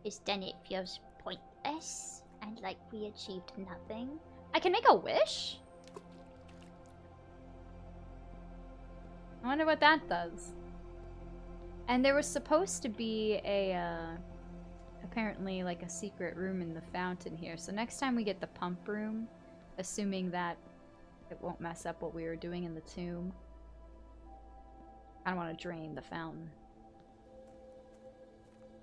Is then it feels pointless and like we achieved nothing. I can make a wish? I wonder what that does. And there was supposed to be a, apparently like a secret room in the fountain here. So next time we get the pump room, assuming that it won't mess up what we were doing in the tomb, I don't want to drain the fountain.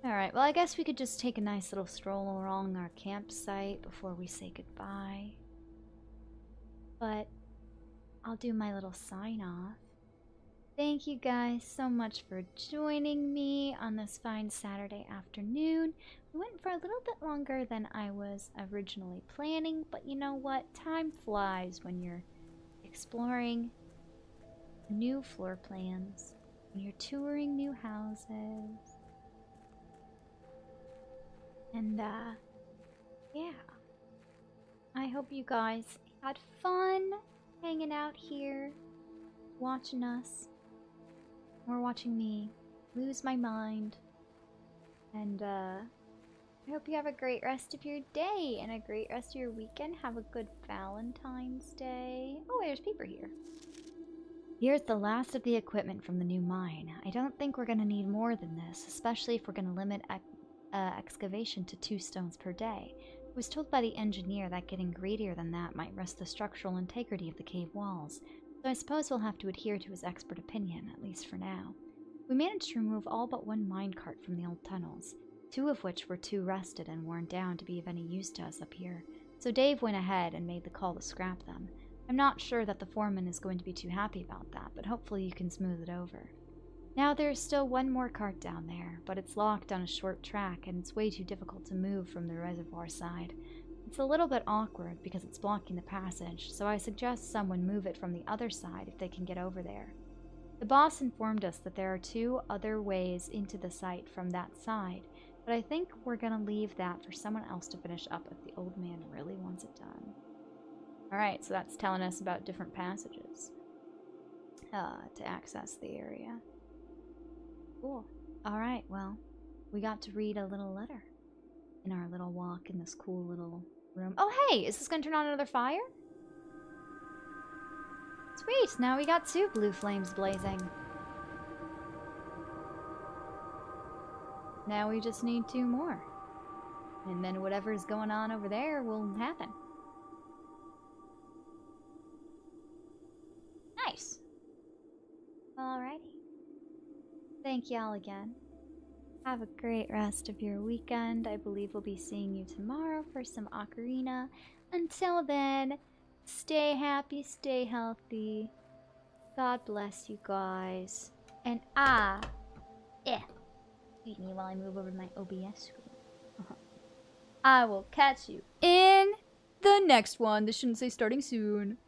Alright, well I guess we could just take a nice little stroll along our campsite before we say goodbye. But I'll do my little sign off. Thank you guys so much for joining me on this fine Saturday afternoon. We went for a little bit longer than I was originally planning, but you know what? Time flies when you're exploring new floor plans, when you're touring new houses. And, yeah. I hope you guys had fun hanging out here, watching us, or watching me lose my mind. And, I hope you have a great rest of your day and a great rest of your weekend. Have a good Valentine's Day. Oh, there's paper here. Here's the last of the equipment from the new mine. I don't think we're gonna need more than this, especially if we're gonna limit excavation to 2 stones per day. I was told by the engineer that getting greedier than that might risk the structural integrity of the cave walls, so I suppose we'll have to adhere to his expert opinion, at least for now. We managed to remove all but 1 minecart from the old tunnels, 2 of which were too rusted and worn down to be of any use to us up here, so Dave went ahead and made the call to scrap them. I'm not sure that the foreman is going to be too happy about that, but hopefully you can smooth it over. Now there's still 1 more cart down there, but it's locked on a short track and it's way too difficult to move from the reservoir side. It's a little bit awkward because it's blocking the passage, so I suggest someone move it from the other side if they can get over there. The boss informed us that there are 2 other ways into the site from that side, but I think we're gonna leave that for someone else to finish up if the old man really wants it done. Alright, so that's telling us about different passages to access the area. Cool. Alright, well, we got to read a little letter. in our little walk in this cool little room. Oh, hey! Is this gonna turn on another fire? Sweet! Now we got 2 blue flames blazing. Now we just need 2 more. And then whatever's going on over there will happen. Nice. Alrighty. Thank y'all again. Have a great rest of your weekend. I believe we'll be seeing you tomorrow for some Ocarina. Until then, stay happy, stay healthy. God bless you guys. And excuse me while I move over to my OBS screen. I will catch you in the next one. This shouldn't say starting soon.